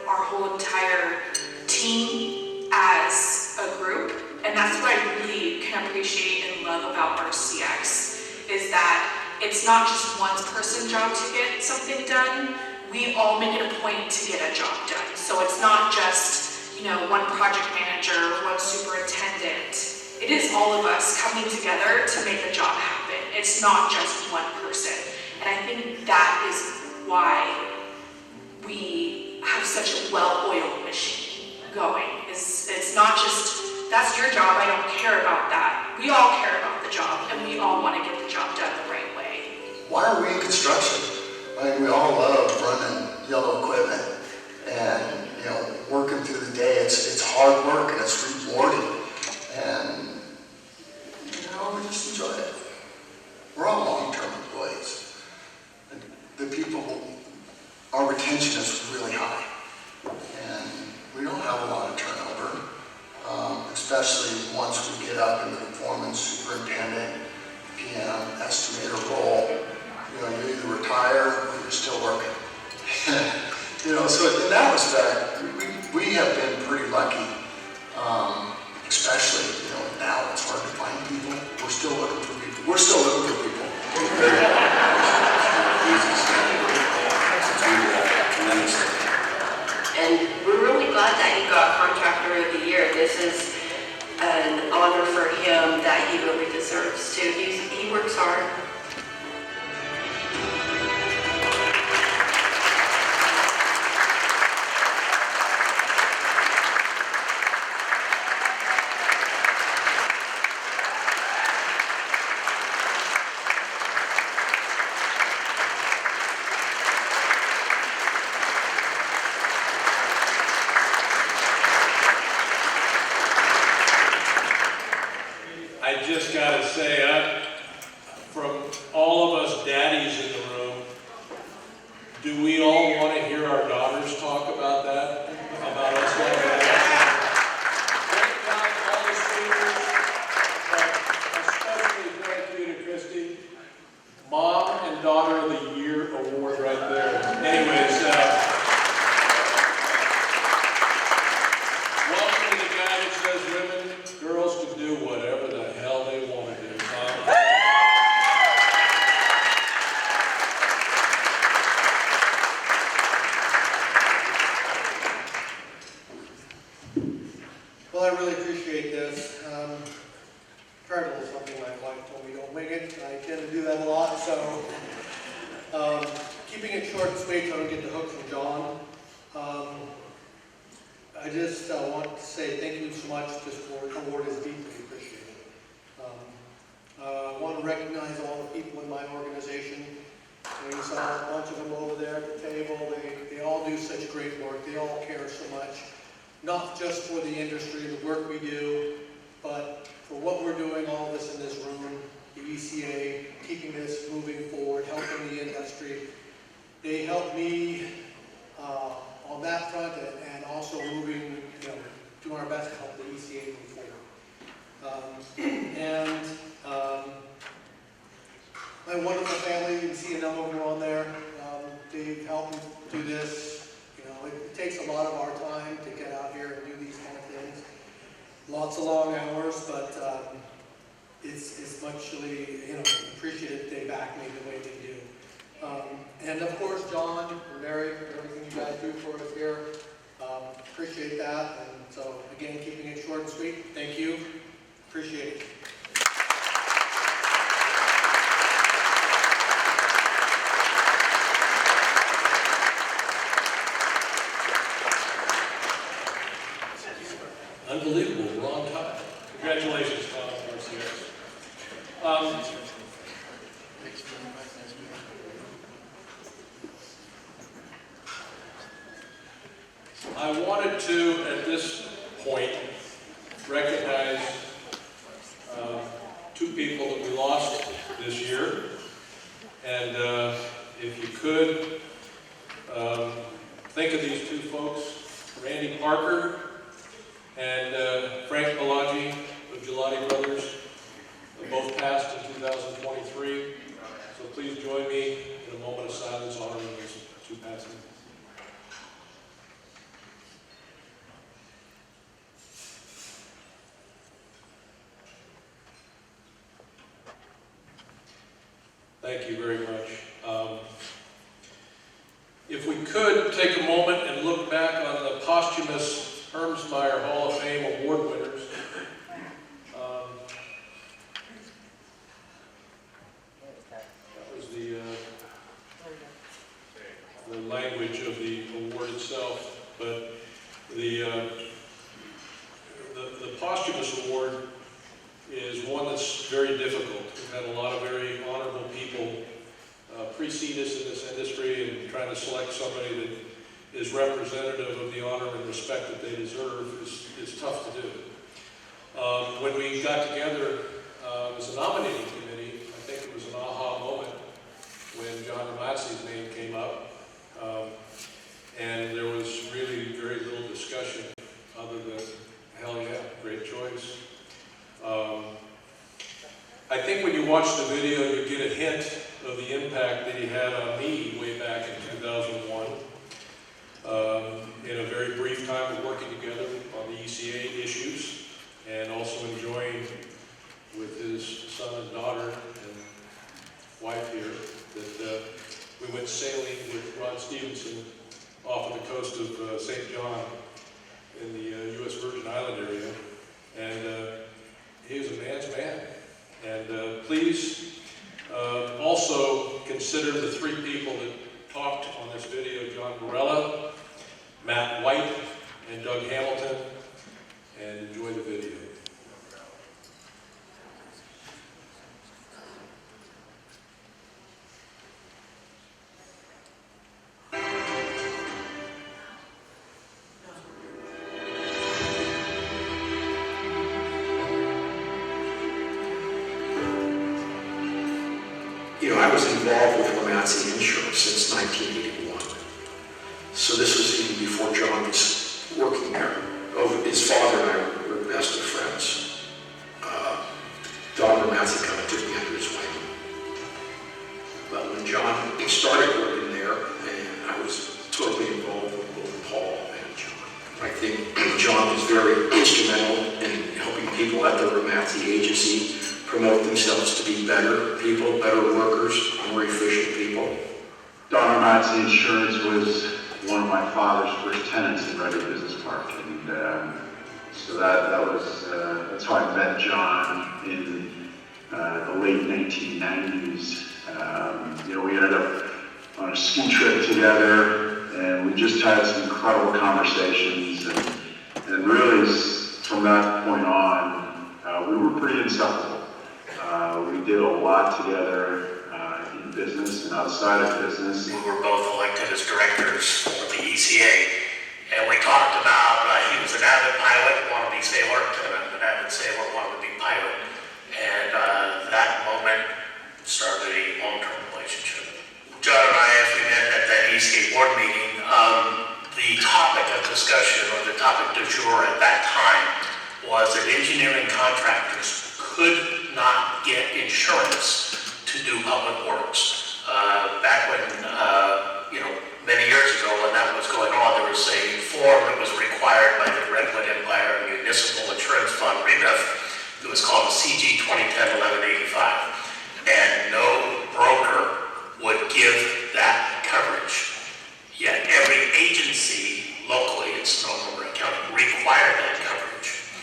our whole entire team as a group, and that's what I really can appreciate and love about RCX, is that it's not just one person's job to get something done. We all make it a point to get a job done. So it's not just, one project manager, one superintendent. It is all of us coming together to make the job happen. It's not just one person. And I think that is why we have such a well-oiled machine going. It's not just, that's your job, I don't care about that. We all care about the job, and we all want to get the job done the right way. Why are we in construction? We all love running yellow equipment and, working through the day. It's hard work and it's rewarding. And, we just enjoy it. We're all long-term employees. The people, our retention is really high. And we don't have a lot of turnover, especially once we get up into the foreman, superintendent, PM, estimator role. You either retire or you're still working. So in that respect, we have been pretty lucky, especially, now it's hard to find people. We're still looking for people. We're still looking for people. And we're really glad that he got Contractor of the Year. This is an honor for him that he really deserves to. He works hard. I just gotta say, from all of us daddies in the room, do we all want to hear our daughters talk about that? About us having that? Great job, all the seniors, but especially thank you to Christy. Mom and Daughter of the Year award right there. Anyways, welcome to the guy that says women, girls can do whatever the hell they want to do. Well, I really appreciate this. Tried a little something my wife told me don't wing it. I tend to do that a lot, so keeping it short and sweet, trying to get the hook from John. I just want to say thank you so much. This award is deeply appreciated. I want to recognize all the people in my organization. You saw a bunch of them over there at the table. They all do such great work. They all care so much, not just for the industry, the work we do, but for lots of long hours, but it's muchly, appreciated they back me the way they do. And of course, John and Mary, for everything you guys do for us here. Appreciate that. And so, again, keeping it short and sweet. Thank you. Appreciate it. Unbelievable, we're on time. Congratulations, Tom Garcia. I wanted to, at this point, recognize two people that we lost this year. And if you could, think of these two folks, Randy Parker and Frank Pelagi of Gelati Brothers. They both passed in 2023. So please join me in a moment of silence honoring those two passing. Thank you very much. If we could take a moment and look back on the posthumous Hermsmeyer Hall of Fame award winners. That was the language of the award itself, but the posthumous award is one that's very difficult. We've had a lot of very honorable people precede us in this industry, and trying to select somebody that is representative of the honor and respect that they deserve is tough to do. When we got together as a nominating committee, I think it was an aha moment when John Ramazzi's name came up, and there was really very little discussion other than, hell yeah, great choice. I think when you watch the video, you get a hint of the impact that he had on me way back in 2001. In a very brief time of working together on the ECA issues, and also enjoying with his son and daughter and wife here, that we went sailing with Rod Stevenson off of the coast of St. John in the U.S. Virgin Island area, and he was a man's man. And please also consider the three people that talked on this video: John Barella, Matt White, and Doug Hamilton, and enjoy the video. I was involved with Ramazzi Insurance since 1981. So this was even before John was working there. His father and I were best of friends. Don Ramazzi kind of took me under his wing. But when John started working there, and I was totally involved with both Paul and John. I think John was very instrumental in helping people at the Ramazzi agency promote themselves to be better people, better workers, more efficient people. Don Ramazzi Insurance was one of my father's first tenants in Reading Business Park, and so that's how I met John in the late 1990s. We ended up on a ski trip together, and we just had some incredible conversations, and really from that point on, we were pretty inseparable. We did a lot together in business and outside of business. We were both elected as directors of the ECA, and we talked about he was an avid pilot, wanted to be sailor, and I'm an avid sailor, wanted to be pilot. And that moment started a long-term relationship. John and I, as we met at that ECA board meeting, the topic of discussion, or the topic du jour at that time, was that engineering contractors could not get insurance to do public works. Back when, many years ago when that was going on, there was a form that was required by the Redwood Empire Municipal Insurance Fund, REMIF. It was called CG 2010-1185. And no broker would give that coverage. Yet every agency locally in Sonoma County required that coverage.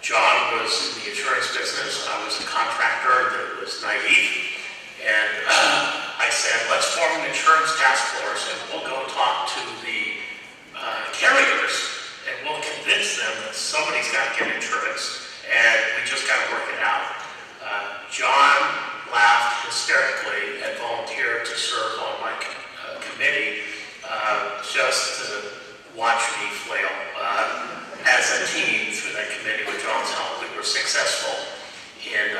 John was in the insurance business. I was a contractor that was naive. And I said, let's form an insurance task force and we'll go talk to the carriers and we'll convince them that somebody's got to get insurance, and we just got to work it out. John laughed hysterically and volunteered to serve on my committee just to watch me flail. As a team through that committee with John's help, we were successful in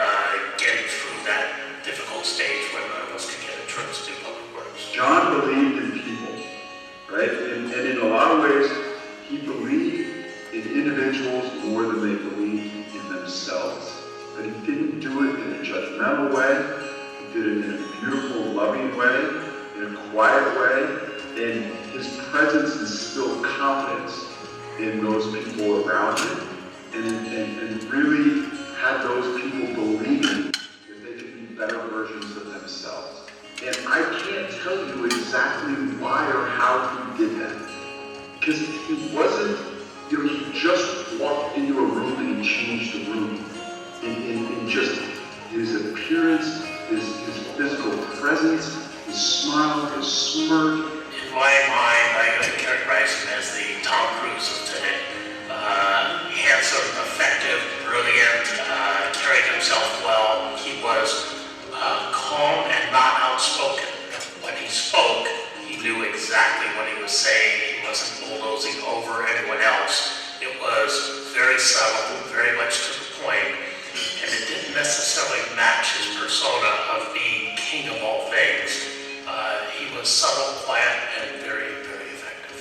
getting through that difficult stage when I was to get insurance to do public works. John believed in people, right? And in a lot of ways, he believed in individuals more than they believed in themselves. But he didn't do it in a judgmental way. He did it in a beautiful, loving way, in a quiet way. And his presence instilled confidence in those people around him, and really had those people believing that they could be better versions of themselves. And I can't tell you exactly why or how he did that. Because he wasn't, he just walked into a room and he changed the room. In just his appearance, his physical presence, his smile, his smirk. In my mind, I would characterize him as the Tom Cruise of today. Handsome, effective, brilliant, carried himself well. He was calm and not outspoken. When he spoke, he knew exactly what he was saying. He wasn't bulldozing over anyone else. It was very subtle, very much to the point, and it didn't necessarily match his persona of being king of all things. He was subtle, quiet, and very, very effective.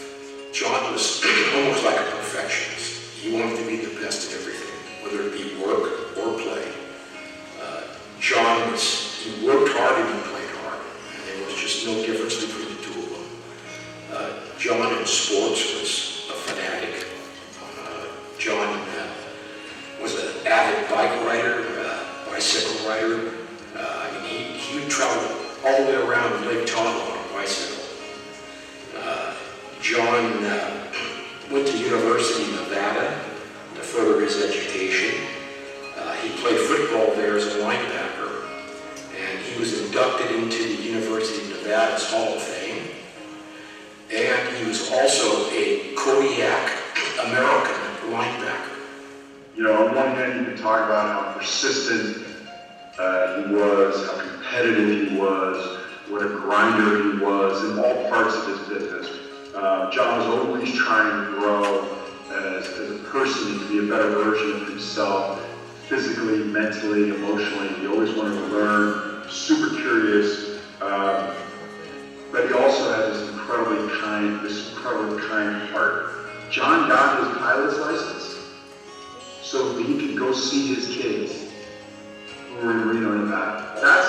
John was almost like a perfectionist. He wanted to be the best at everything, whether it be work or play. He worked hard and he played hard. And there was just no difference between the two of them. John in sports was a fanatic. John was an avid bike rider, bicycle rider. He would travel all the way around Lake Tahoe on a bicycle. John went to University of Nevada to further his education. He played football there as a linebacker, and he was inducted into the University of Nevada's Hall of Fame. And he was also a Kodiak American linebacker. On one hand, you can talk about how persistent he was, how competitive he was, what a grinder he was in all parts of his business. John was always trying to grow as a person, to be a better version of himself, physically, mentally, emotionally. He always wanted to learn, super curious, but he also had this incredibly kind heart. John got his pilot's license so that he could go see his kids who were in Reno, Nevada. That's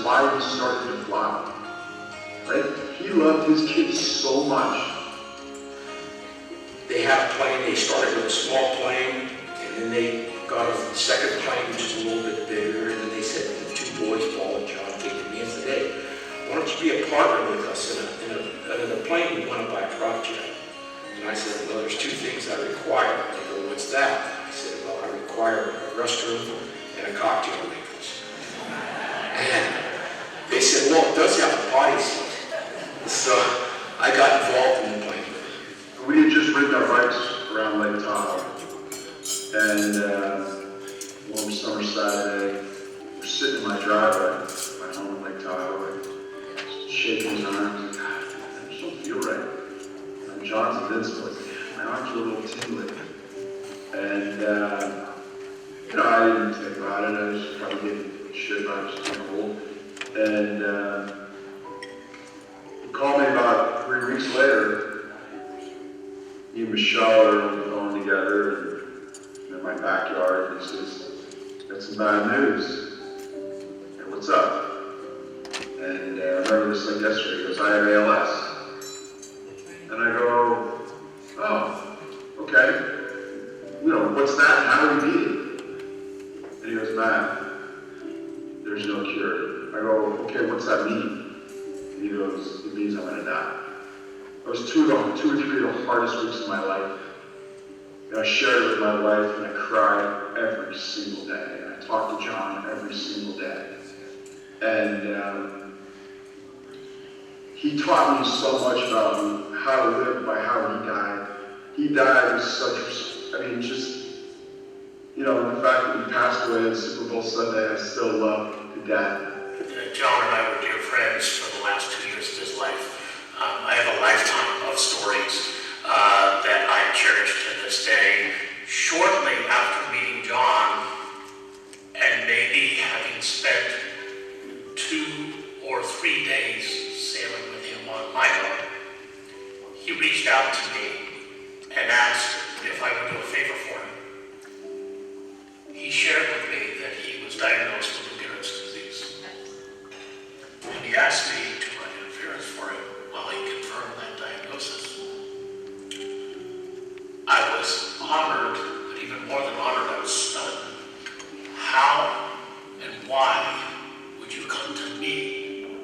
why he started to fly. Right? He loved his kids so much. They had a plane. They started with a small plane, and then they got a second plane, which is a little bit bigger, and then they said to the two boys, Paul and John, came to me and said, hey, why don't you be a partner with us in a plane we want to buy a private jet? And I said, well, there's two things I require. And they go, what's that? I said, well, I require a restroom and a cocktail waitress. And they said, well, it does have a potty seat. So I got involved in the plane. We had just ridden our bikes around Lake Tahoe, and one summer Saturday, we're sitting in my driveway, my home in Lake Tahoe, shaking his arms, God, I just don't feel right. And John's invincible. My arms are a little tingly. And, I didn't think about it. I was probably getting shit about just being old. And he called me about 3 weeks later. Me and Michelle are on the phone together in my backyard, and he says, got some bad news. And what's up? And I remember this like yesterday. He goes, I have ALS. that mean? And he goes, it means I'm gonna die. That was two or three of the hardest weeks of my life. And I shared it with my wife, and I cried every single day. And I talked to John every single day. And he taught me so much about how to live by how he died. He died with such, I mean, just, you know, the fact that he passed away on Super Bowl Sunday, I still love to death. John and I were dear friends for the last 2 years of his life. I have a lifetime of stories that I cherish to this day. Shortly after meeting John, and maybe having spent 2 or 3 days sailing with him on my boat, he reached out to me and asked if I would do a favor for him. He shared with me that he was diagnosed with Lou Gehrig's disease. And he asked me to run interference for him while he confirmed that diagnosis. I was honored, but even more than honored, I was stunned. How and why would you come to me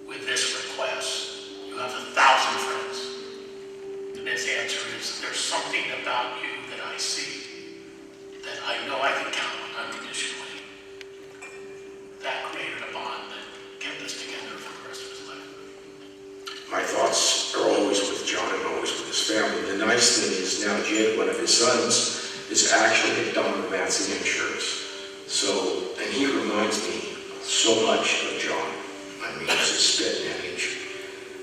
with this request? You have 1,000 friends. And his answer is, there's something about you that I see that I know I can count on unconditionally. That created a bond that kept us together for the rest of his life. My thoughts are always with John and always with his family. The nice thing is now Jake, one of his sons, is actually at Don Matsey Insurance. So, and he reminds me so much of John. I mean, he's a spit image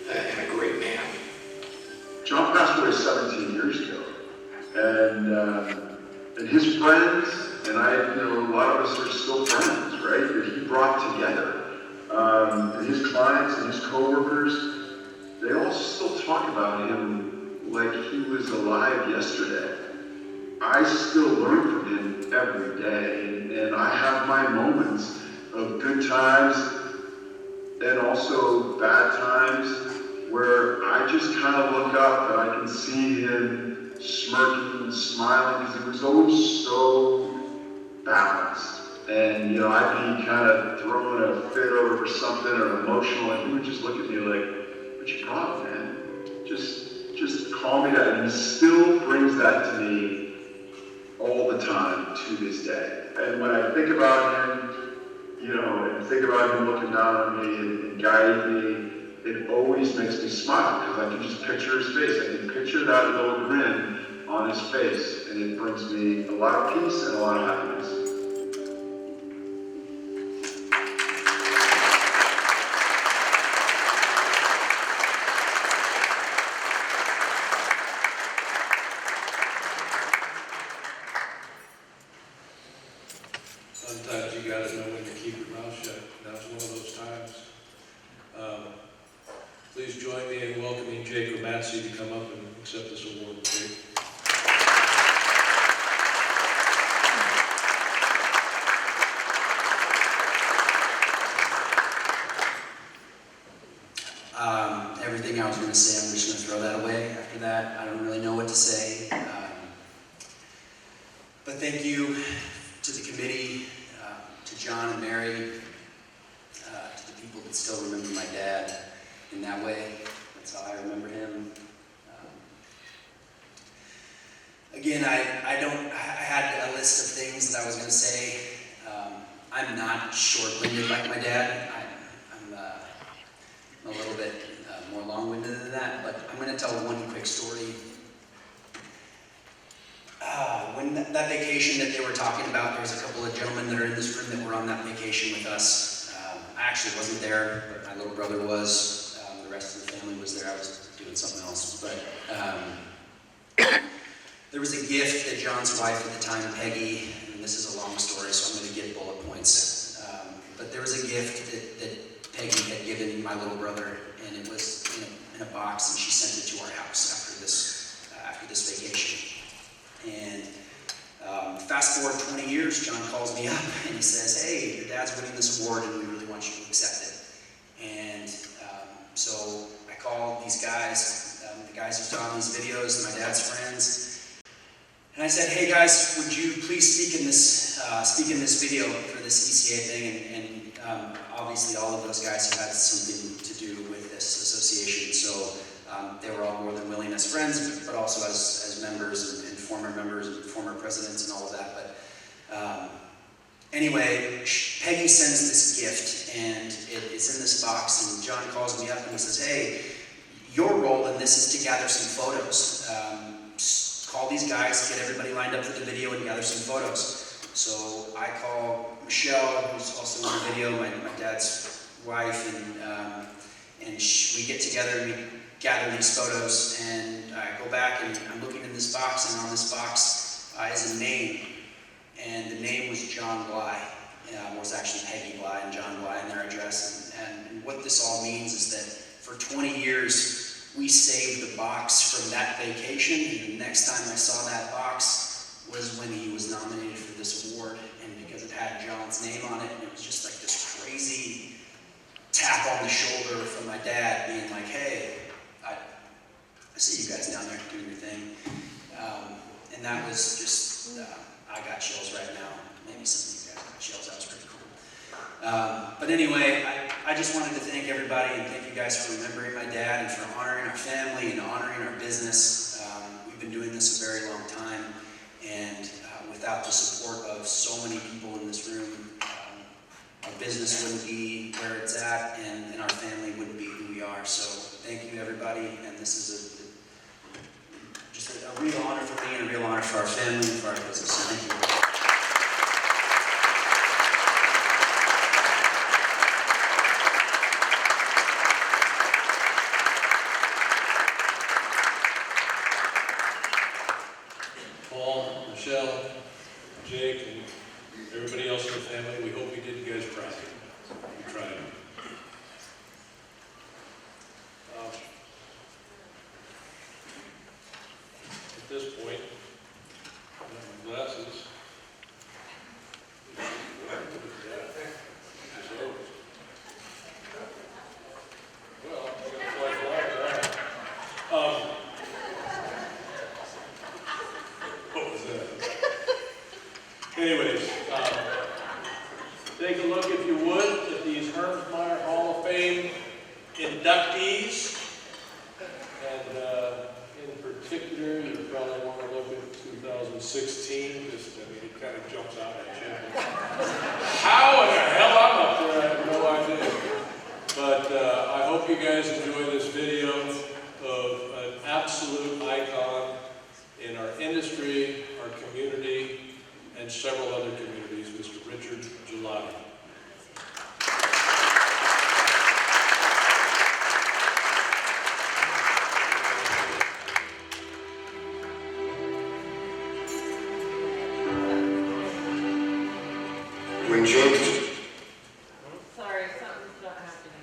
and a great man. John passed away 17 years ago. And his friends, and I, you know, a lot of us are still friends, right? That he brought together. And his clients and his coworkers, they all still talk about him like he was alive yesterday. I still learn from him every day, and I have my moments of good times and also bad times where I just kind of look up and I can see him smirking and smiling because he was always so balanced. And, you know, I'd be kind of throwing a fit over something or emotional, and he would just look at me like, "What's your problem, man? Just calm me down." And he still brings that to me all the time to this day. And when I think about him, you know, and think about him looking down on me and guiding me, it always makes me smile because I can just picture his face. I can picture that little grin on his face, and it brings me a lot of peace and a lot of happiness. Sometimes you gotta know when to keep your mouth shut. That's one of those times. Please join me in welcoming Jake Matsey to come up and accept this award. Jake. Everything I was going to say, I'm just going to throw that away. After that, I don't really know what to say. But thank you to the committee, to John and Mary, to the people that still remember my dad in that way. That's how I remember him. Again, I had a list of things that I was going to say. I'm not short-winded like my dad. I'm a little bit more long-winded than that, but I'm going to tell one quick story. When that vacation that they were talking about, there was a couple of gentlemen that are in this room that were on that vacation with us. I actually wasn't there, but my little brother was. The rest of the family was there. I was doing something else. But there was a gift that John's wife at the time, Peggy, and this is a long story, so I'm going to give bullet points. But there was a gift that Peggy had given my little brother, and it was in a box, and she sent it to our house after this vacation. And fast forward 20 years, John calls me up and he says, "Hey, your dad's winning this award, and we really want you to accept it." And so I called these guys, the guys who saw these videos, my dad's friends, and I said, "Hey guys, would you please speak in this video for this ECA thing and obviously all of those guys have had something to do with this association, so they were all more than willing as friends, but also as members and former members and former presidents and all of that. But anyway, Peggy sends this gift, and it's in this box, and John calls me up and he says, hey, your role in this is to gather some photos. Call these guys, get everybody lined up for the video, and gather some photos. So I call Michelle, who's also in the video, my dad's wife, and we get together and we gather these photos, and I go back and I'm looking in this box, and on this box is a name, and the name was John Bly. It was actually Peggy Bly and John Bly in their address, and what this all means is that for 20 years we saved the box from that vacation, and the next time I saw that box was when he was nominated for this award, and because it had John's name on it, and it was just like this crazy tap on the shoulder from my dad being like, hey, I see you guys down there doing your thing. And that was just, I got chills right now. Maybe some of you guys got chills. That was pretty cool. But anyway, I just wanted to thank everybody and thank you guys for remembering my dad and for honoring our family and honoring our business. We've been doing this a very long time, and without the support of so many people in this room, our business wouldn't be where it's at, and our family wouldn't be who we are. So thank you, everybody, and this is just a real honor for me and a real honor for our family and for our business. So thank you. Paul, Michelle, Jake, and everybody else in the family, we hope we did you guys proud. We tried. At this point, I have my glasses. Well, I got quite a lot. What was that? Anyways, take a look, if you would, at these Hermsmeyer Hall of Fame inductees. And in particular, you probably want to look at 2016. Just, it kind of jumps out at you. How in the hell I'm up there, I have no idea. But I hope you guys enjoy this video of an absolute icon in our industry, our community, and several other communities, Mr. Richard Gelati. When James... Sorry, something's not happening.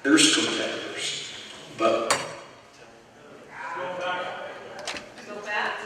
There's competitors, but Go back.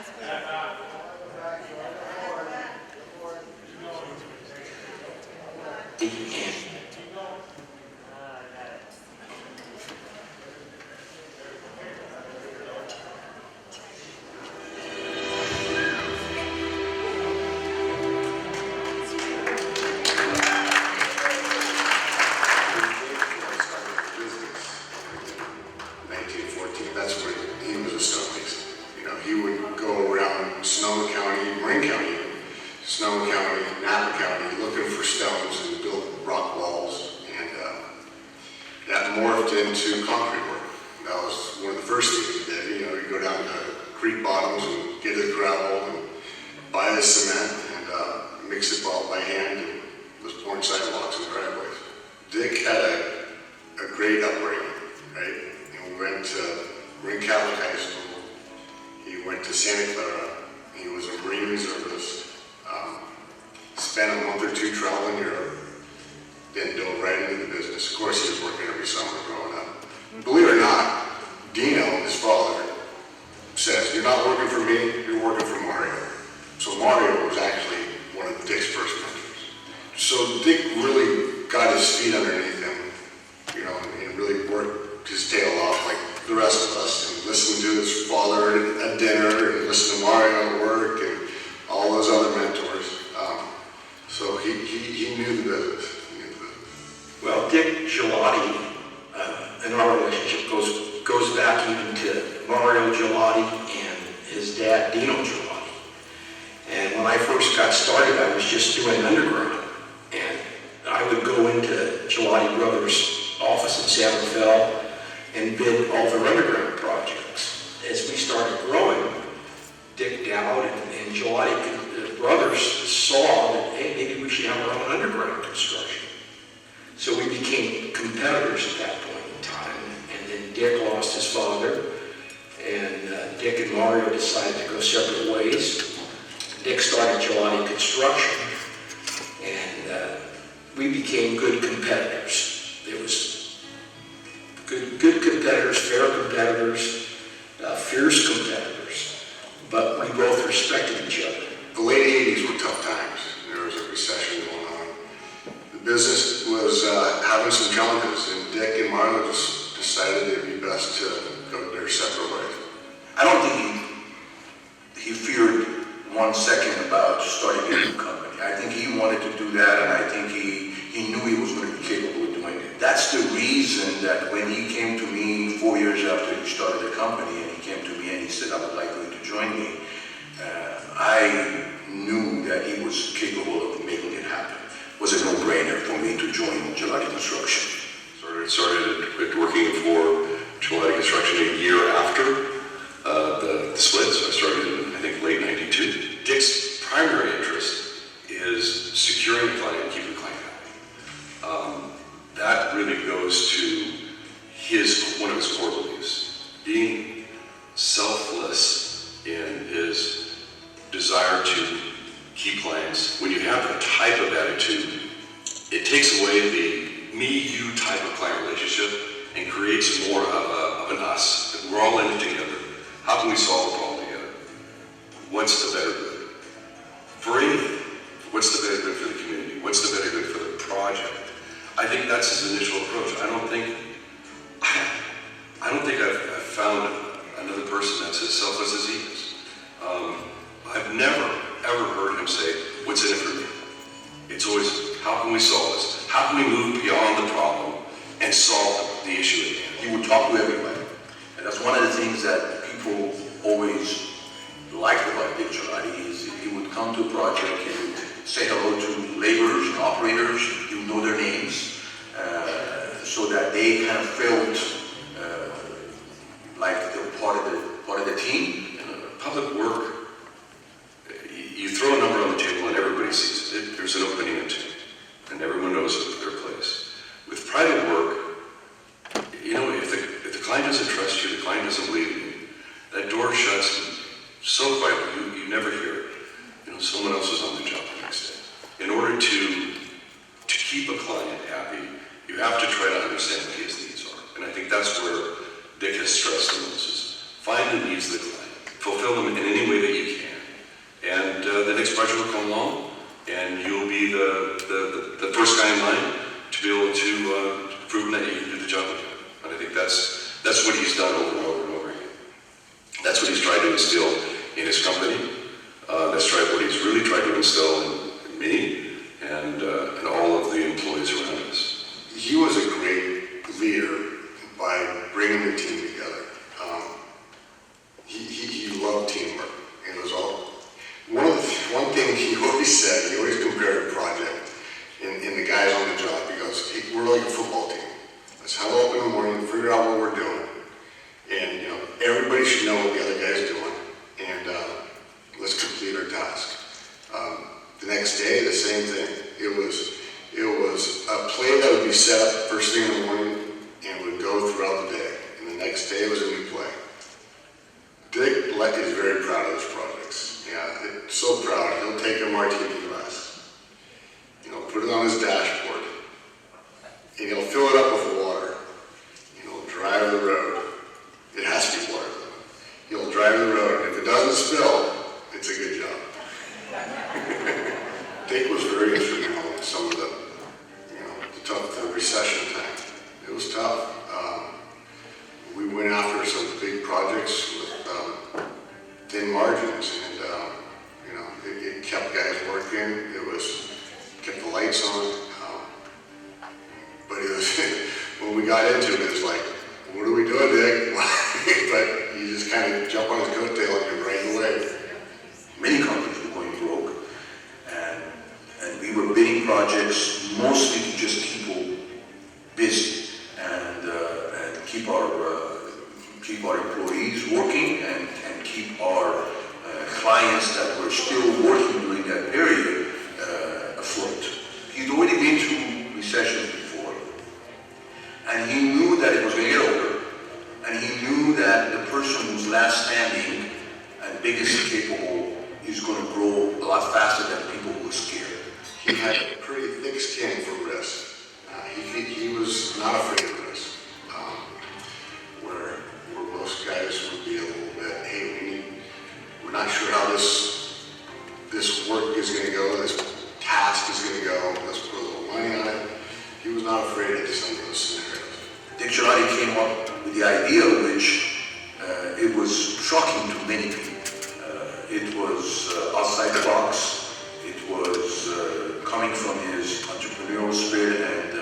that's when he was a stonemason. You know, he would go around Sonoma County, Marin County, Sonoma County, Napa County, looking for stones and build rock walls, and that morphed into concrete work. That was one of the first things he did. You know, he'd go down to creek bottoms and get the gravel and buy the cement and mix it all by hand and was pouring sidewalks and driveways. Dick had a great upbringing, right? And we went to Marin Catholic High School. He went to Santa Clara. He was a Marine reservist. Spent a month or two traveling Europe. then dove right into the business. Of course, he was working every summer growing up. Believe it or not, Dino, his father, says, "You're not working for me, you're working for Mario." So Mario was actually one of Dick's first mentors. So Dick really got his feet underneath him, you know, and really worked his tail off like the rest of us, and listened to his father at dinner, and listened to Mario at work, and all those other mentors. So he knew the business. Well, Dick Gelati, and our relationship goes back even to Mario Gelati and his dad, Dino Gelati. And when I first got started, I was just doing underground. And I would go into Gelati Brothers' office in San Rafael and bid all their underground projects. As we started growing, Dick Dowd and Gelati Brothers saw that, hey, maybe we should have our own underground construction. So we became competitors at that point in time. And then Dick lost his father, and Dick and Mario decided to go separate ways. Dick started Gelati Construction, and we became good competitors. There was good competitors, fair competitors, fierce competitors, but we both respected each other. The late 80s were tough times. There was a recession going on. The business was having some challenges, and Dick and Mario just decided it'd be best to go their separate ways. I don't think he feared 1 second about starting a new company. I think he wanted to do that, and I think he knew he was going to be capable of doing it. That's the reason that when he came to me 4 years after he started the company, and he came to me and he said, "I would like you to join me," I knew that he was capable of making it happen. It was a no-brainer for me to join Gelati Construction. Started working for Gelati Construction a year after the split, so I started in, I think, late '92. Dick's primary interest is securing the client and keeping the client happy. That really goes to one of his core beliefs, being selfless in his desire to keep clients. When you have that type of attitude, it takes away the me-you type of client relationship and creates more of an us. We're all in it together. How can we solve the problem together? What's the better good for anything? What's the better good for the community? What's the better good for the project? I think that's his initial approach. I don't think I've found another person that's as selfless as he is. I've never, ever heard him say, "What's in it for me?" It's always, how can we solve this? How can we move beyond the problem and solve the issue at hand? He would talk to everybody. And that's one of the things that people always liked about Dick Gelati is he would come to a project, he would say hello to laborers and operators, he would know their names, so that they kind of felt like they were part of the team. Public work, you throw a number on the table and everybody sees it. There's an opening in two, and everyone knows their place. With private work, you know, if the client doesn't trust you, the client doesn't believe in you, that door shuts so quietly, you never hear it. You know, someone else is on the job the next day. In order to keep a client happy, you have to try to understand what his needs are. And I think that's where Dick has stressed the most is find the needs of the client, fulfill them in any way that you can. And the next project will come along, and you'll be the first guy in line to be able to prove that you can do the job again. And I think that's what he's done over and over and over again. That's what he's tried to instill in his company. That's what he's really tried to instill in me and all of the employees around us. He was a great leader by bringing the team together. He loved teamwork. It was all one thing he always said. He always compared a project and the guys on the job. He goes, "Hey, we're like a football team. Let's huddle up in the morning, figure out what we're doing, and you know everybody should know what the other guy's doing, and let's complete our task." The next day, the same thing. It was a play that would be set up first thing in the morning and would go throughout the day. And the next day was a new play. Dick is very proud of his projects. Yeah, so proud. He'll take a martini glass, you know, put it on his dashboard, lights on. But it was, when we got into it, it was like, what are we doing, Dick? But you just kind of jump on his coattail and you're right away. Many companies were going broke, and we were bidding projects mostly to just keep people busy and keep our employees working and keep our clients that were still working during that period afloat. He'd already been through recessions before, and he knew that it was going to get over, and he knew that the person who's last standing and biggest capable is going to grow a lot faster than people who are scared. He had a pretty thick skin for risk. He was not afraid of risk. Where most guys would be a little bit, hey, we're not sure how this work is going to go, this task is going to go, let's put a little money on it. He was not afraid of some of those scenarios. Dick Gelati came up with the idea, which it was shocking to many people. It was outside the box. It was coming from his entrepreneurial spirit and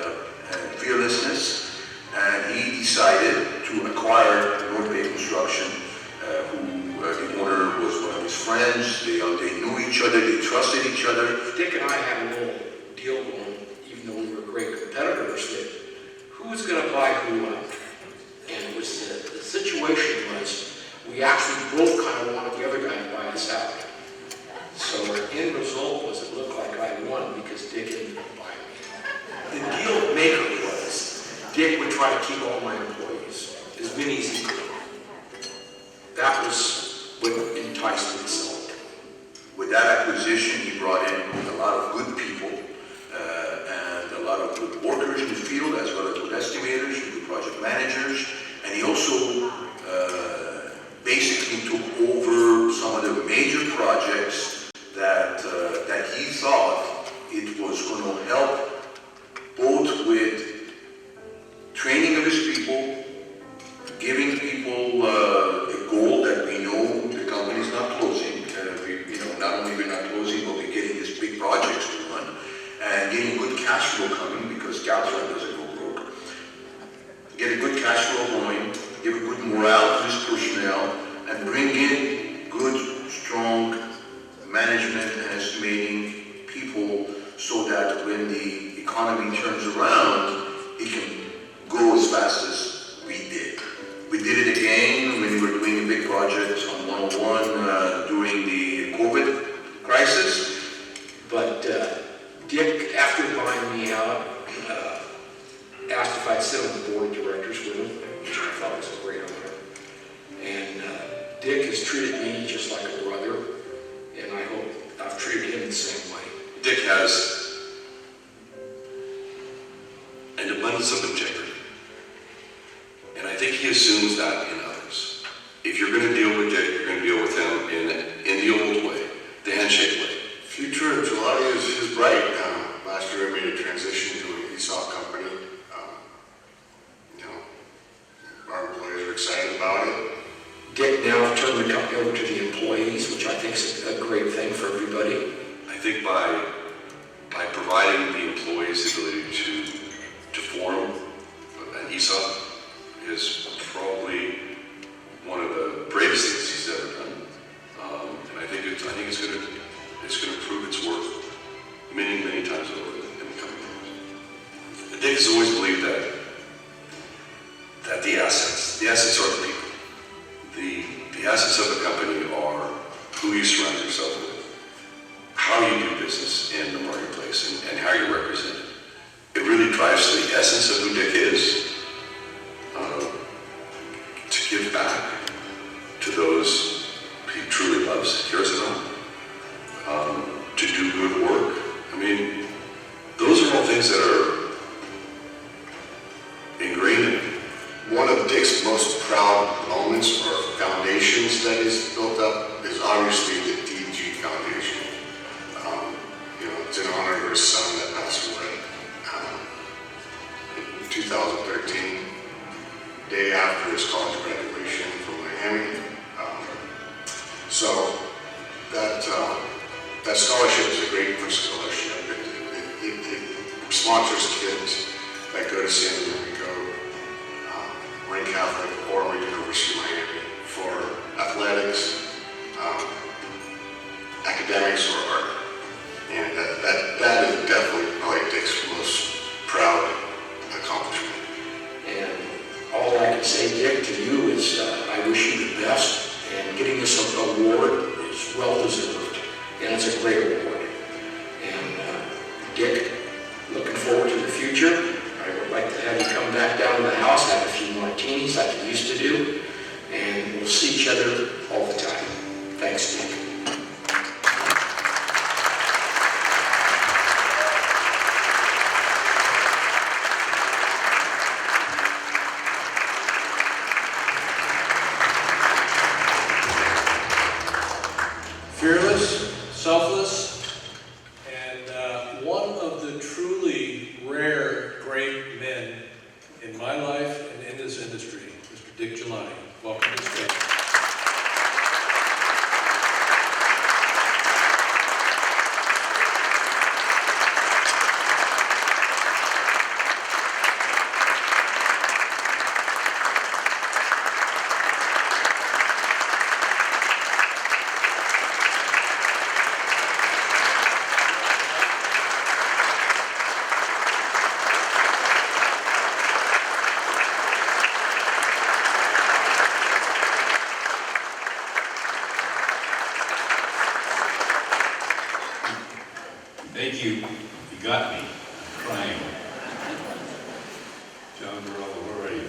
fearlessness. And he decided to acquire North Bay Construction, who the owner was one of his friends. They knew each other, they trusted each other. Dick and I had a little deal going, even though we were great competitors, that who was going to buy who up. And it was the situation was we actually both kind of wanted the other guy to buy us out. So the end result was it looked like I won because Dick ended up buying me. The deal maker was Dick would try to keep all my employees, as many as he could. That was what enticed me to sell it. With that acquisition, he brought in a lot of good people and a lot of good workers in the field, as well as good estimators, good project managers, and he also basically took over some of the major projects that he thought it was going to help both with training of his people, giving people a goal that we know the company's not closing. Not only we're not closing, but we're getting these big projects to run, and getting good cash flow coming because Caltrans doesn't go broke. Get a good cash flow going, give a good morale to his personnel, and bring in good, strong management and estimating people so that when the economy turns around, it can go as fast as we did. We did it again when we were doing a big project on 101 during the COVID crisis. But Dick, after buying me out, asked if I'd sit on the board of directors with him, which I thought was a great honor. And Dick has treated me just like a brother, and I hope I've treated him the same way. Dick has an abundance of integrity. And I think he assumes that in others. If you're going to deal with Dick, you're going to deal with him in the old way, the handshake way. Future of Gelati is bright. Last year I made a transition to an ESOP company. Our employees are excited about it. Dick now turned the company over to the employees, which I think is a great thing for everybody. I think by providing the employees the ability to form an ESOP is probably one of the bravest things he's ever done. And I think it's going to prove its worth many, many times over in the coming years. And Dick has always believed that the assets are the people. The assets of a company are who you surround yourself with, how you do business in the marketplace, and how you're represented. It really drives to the essence of who Dick is, to give back to those he truly loves, cares about, to do good work. I mean, those are all things that are ingrained in him. One of Dick's most proud moments or foundations that he's built up is obviously the DG Foundation. It's in honor of his son that passed away in 2013, day after his college graduation from Miami. So that scholarship is a great scholarship. It sponsors kids that go to San Diego, Marine Catholic, or Marine University of Miami for athletics, academics, or art. And that is definitely probably Dick's most proud accomplishment. And all I can say, Dick, to you is I wish you the best. And getting this award is well deserved. And it's a great award. And Dick, looking forward to the future. I would like to have you come back down to the house, have a few martinis like you used to do. And we'll see each other all the time. Thanks, Dick. Fearless, selfless, and one of the truly rare great men in my life and in this industry, Mr. Dick Gelani. Welcome to the stage. Thank you. You got me crying. John Burrell, where are you?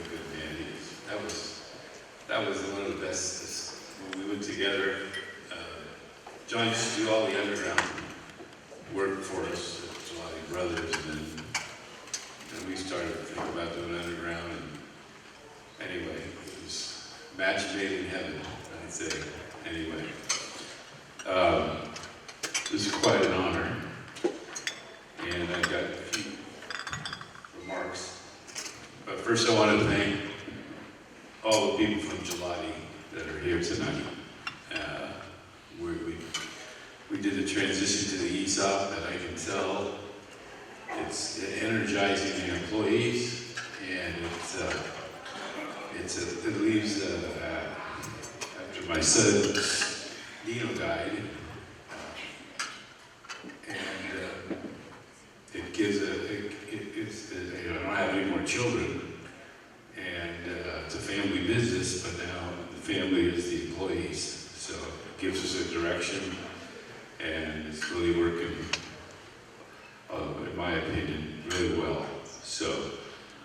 Good man he is. That was one of the best. When we went together, John used to do all the underground work for us, Gelani Brothers, and we started to think about doing underground. And anyway, it was match made in heaven, I'd say. Anyway. This is quite an honor, and I've got a few remarks. But first I want to thank all the people from Gelani that are here tonight. We did a transition to the ESOP that I can tell it's energizing the employees, and it leaves, after my son Dino died, and it gives I don't have any more children, and it's a family business, but now the family is the employees, so it gives us a direction, and it's really working, in my opinion, really well. So,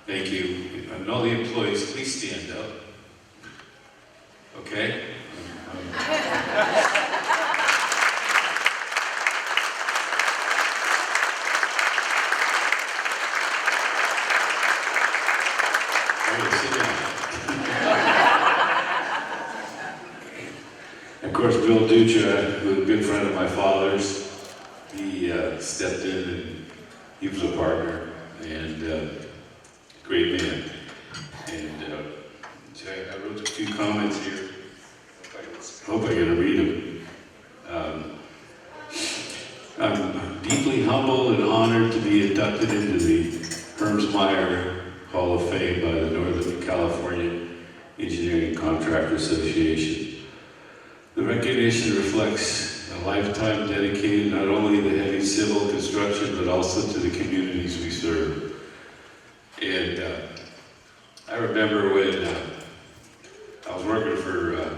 thank you. And all the employees, please stand up. Okay? Of course, Bill Dutra, who was a good friend of my father's, he stepped in and he was a partner and great man. And so I wrote a few comments here. Hope I get to read them. I'm deeply humbled and honored to be inducted into the Hermsmeyer Hall of Fame by the Northern California Engineering Contractor Association. The recognition reflects a lifetime dedicated not only to heavy civil construction, but also to the communities we serve. And I remember when I was working for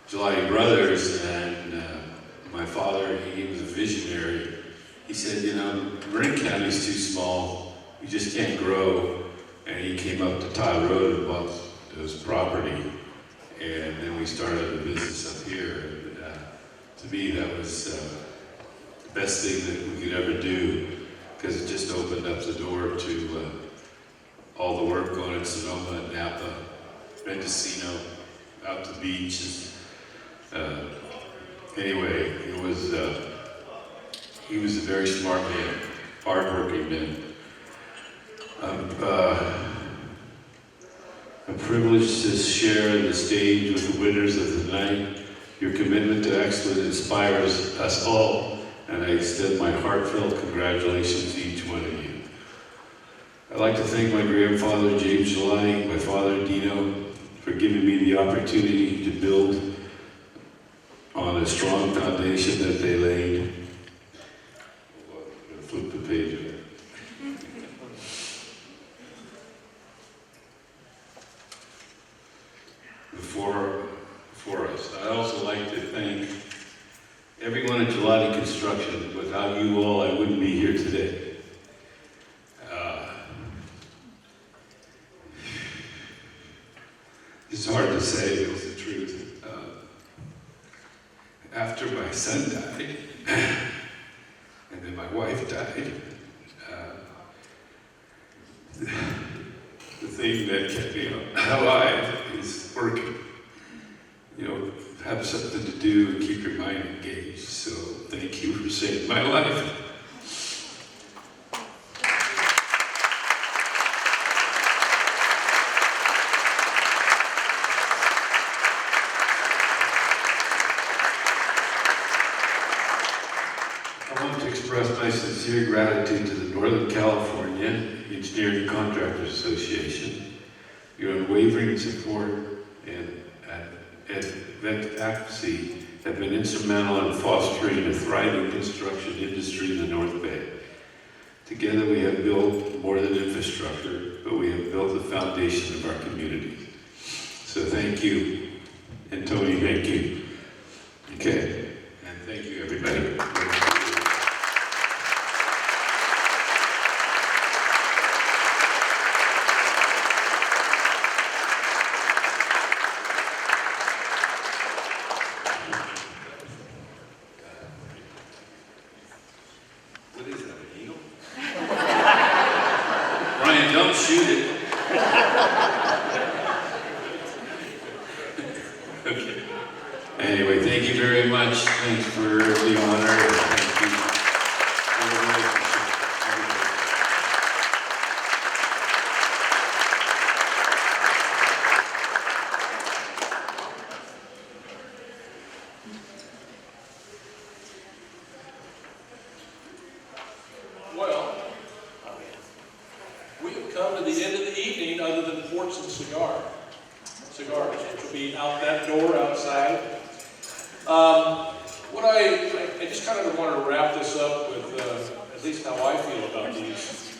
Gelani Brothers, and my father, he was a visionary. He said, you know, Marin County's too small, we just can't grow. And he came up to Tile Road and bought his property. And then we started a business up here. And to me, that was the best thing that we could ever do, because it just opened up the door to all the work going in Sonoma, Napa, Mendocino, out to beaches. Anyway, it was, he was a very smart man, hardworking man. I'm privileged to share the stage with the winners of the night. Your commitment to excellence inspires us all, and and I extend my heartfelt congratulations to each one of you. I'd like to thank my grandfather, James Gelati, my father, Dino, for giving me the opportunity to build on a strong foundation that they laid. Hold on, I'm going to flip the page here. Before us. I'd also like to thank everyone at Gelati Construction. Without you all, I wouldn't be here today. It's hard to say, but it's the truth. After my son died, and then my wife died, the thing that kept me alive is working. You know, have something to do and keep your mind engaged. So thank you for saving my life. I want to express my sincere gratitude to the Northern California Engineering Contractors Association. Your unwavering support and advocacy have been instrumental in fostering a thriving construction industry in the North Bay. Together we have built more than infrastructure, but we have built the foundation of our community. So thank you. And Tony, thank you. Okay. And thank you, everybody. What is that, an eagle? Brian, don't shoot it. Okay. Anyway, thank you very much. Thanks for the honor. Thank you for the relationship. Well, we have come to the end of the evening other than ports and cigars, which will be out that door outside. I just kind of want to wrap this up with at least how I feel about these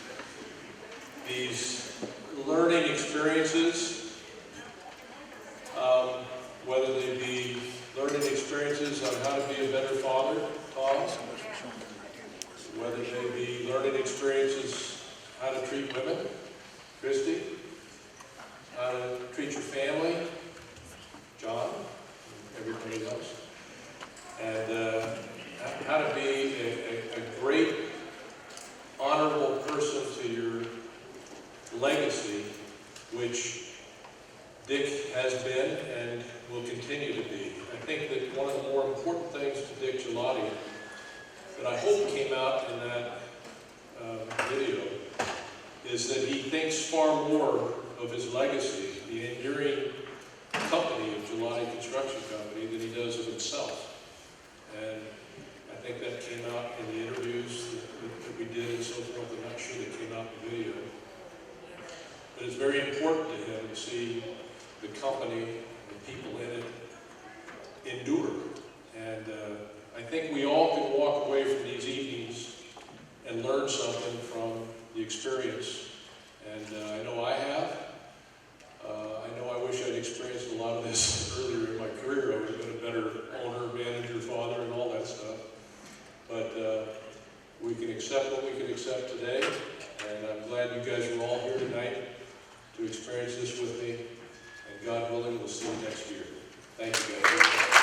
learning experiences, whether they be learning experiences on how to be a better father, Tom, whether they be learning experiences how to treat women, Christy, how to treat your family, John, everybody else, and how to be a great, honorable person to your legacy, which Dick has been and will continue to be. I think that one of the more important things to Dick Gelati that I hope came out in that video is that he thinks far more of his legacy, the enduring company of Gelati Construction Company, than he does of himself. And I think that came out in the interviews that we did and so forth. I'm not sure that came out in the video. But it's very important to him to see the company, the people in it, endure. And I think we all can walk away from these evenings and learn something from the experience. And I know I have. I know I wish I'd experienced a lot of this earlier in my career. I would have been a better owner, manager, father, and all that stuff. But we can accept what we can accept today. And I'm glad you guys are all here tonight to experience this with me. And God willing, we'll see you next year. Thank you guys.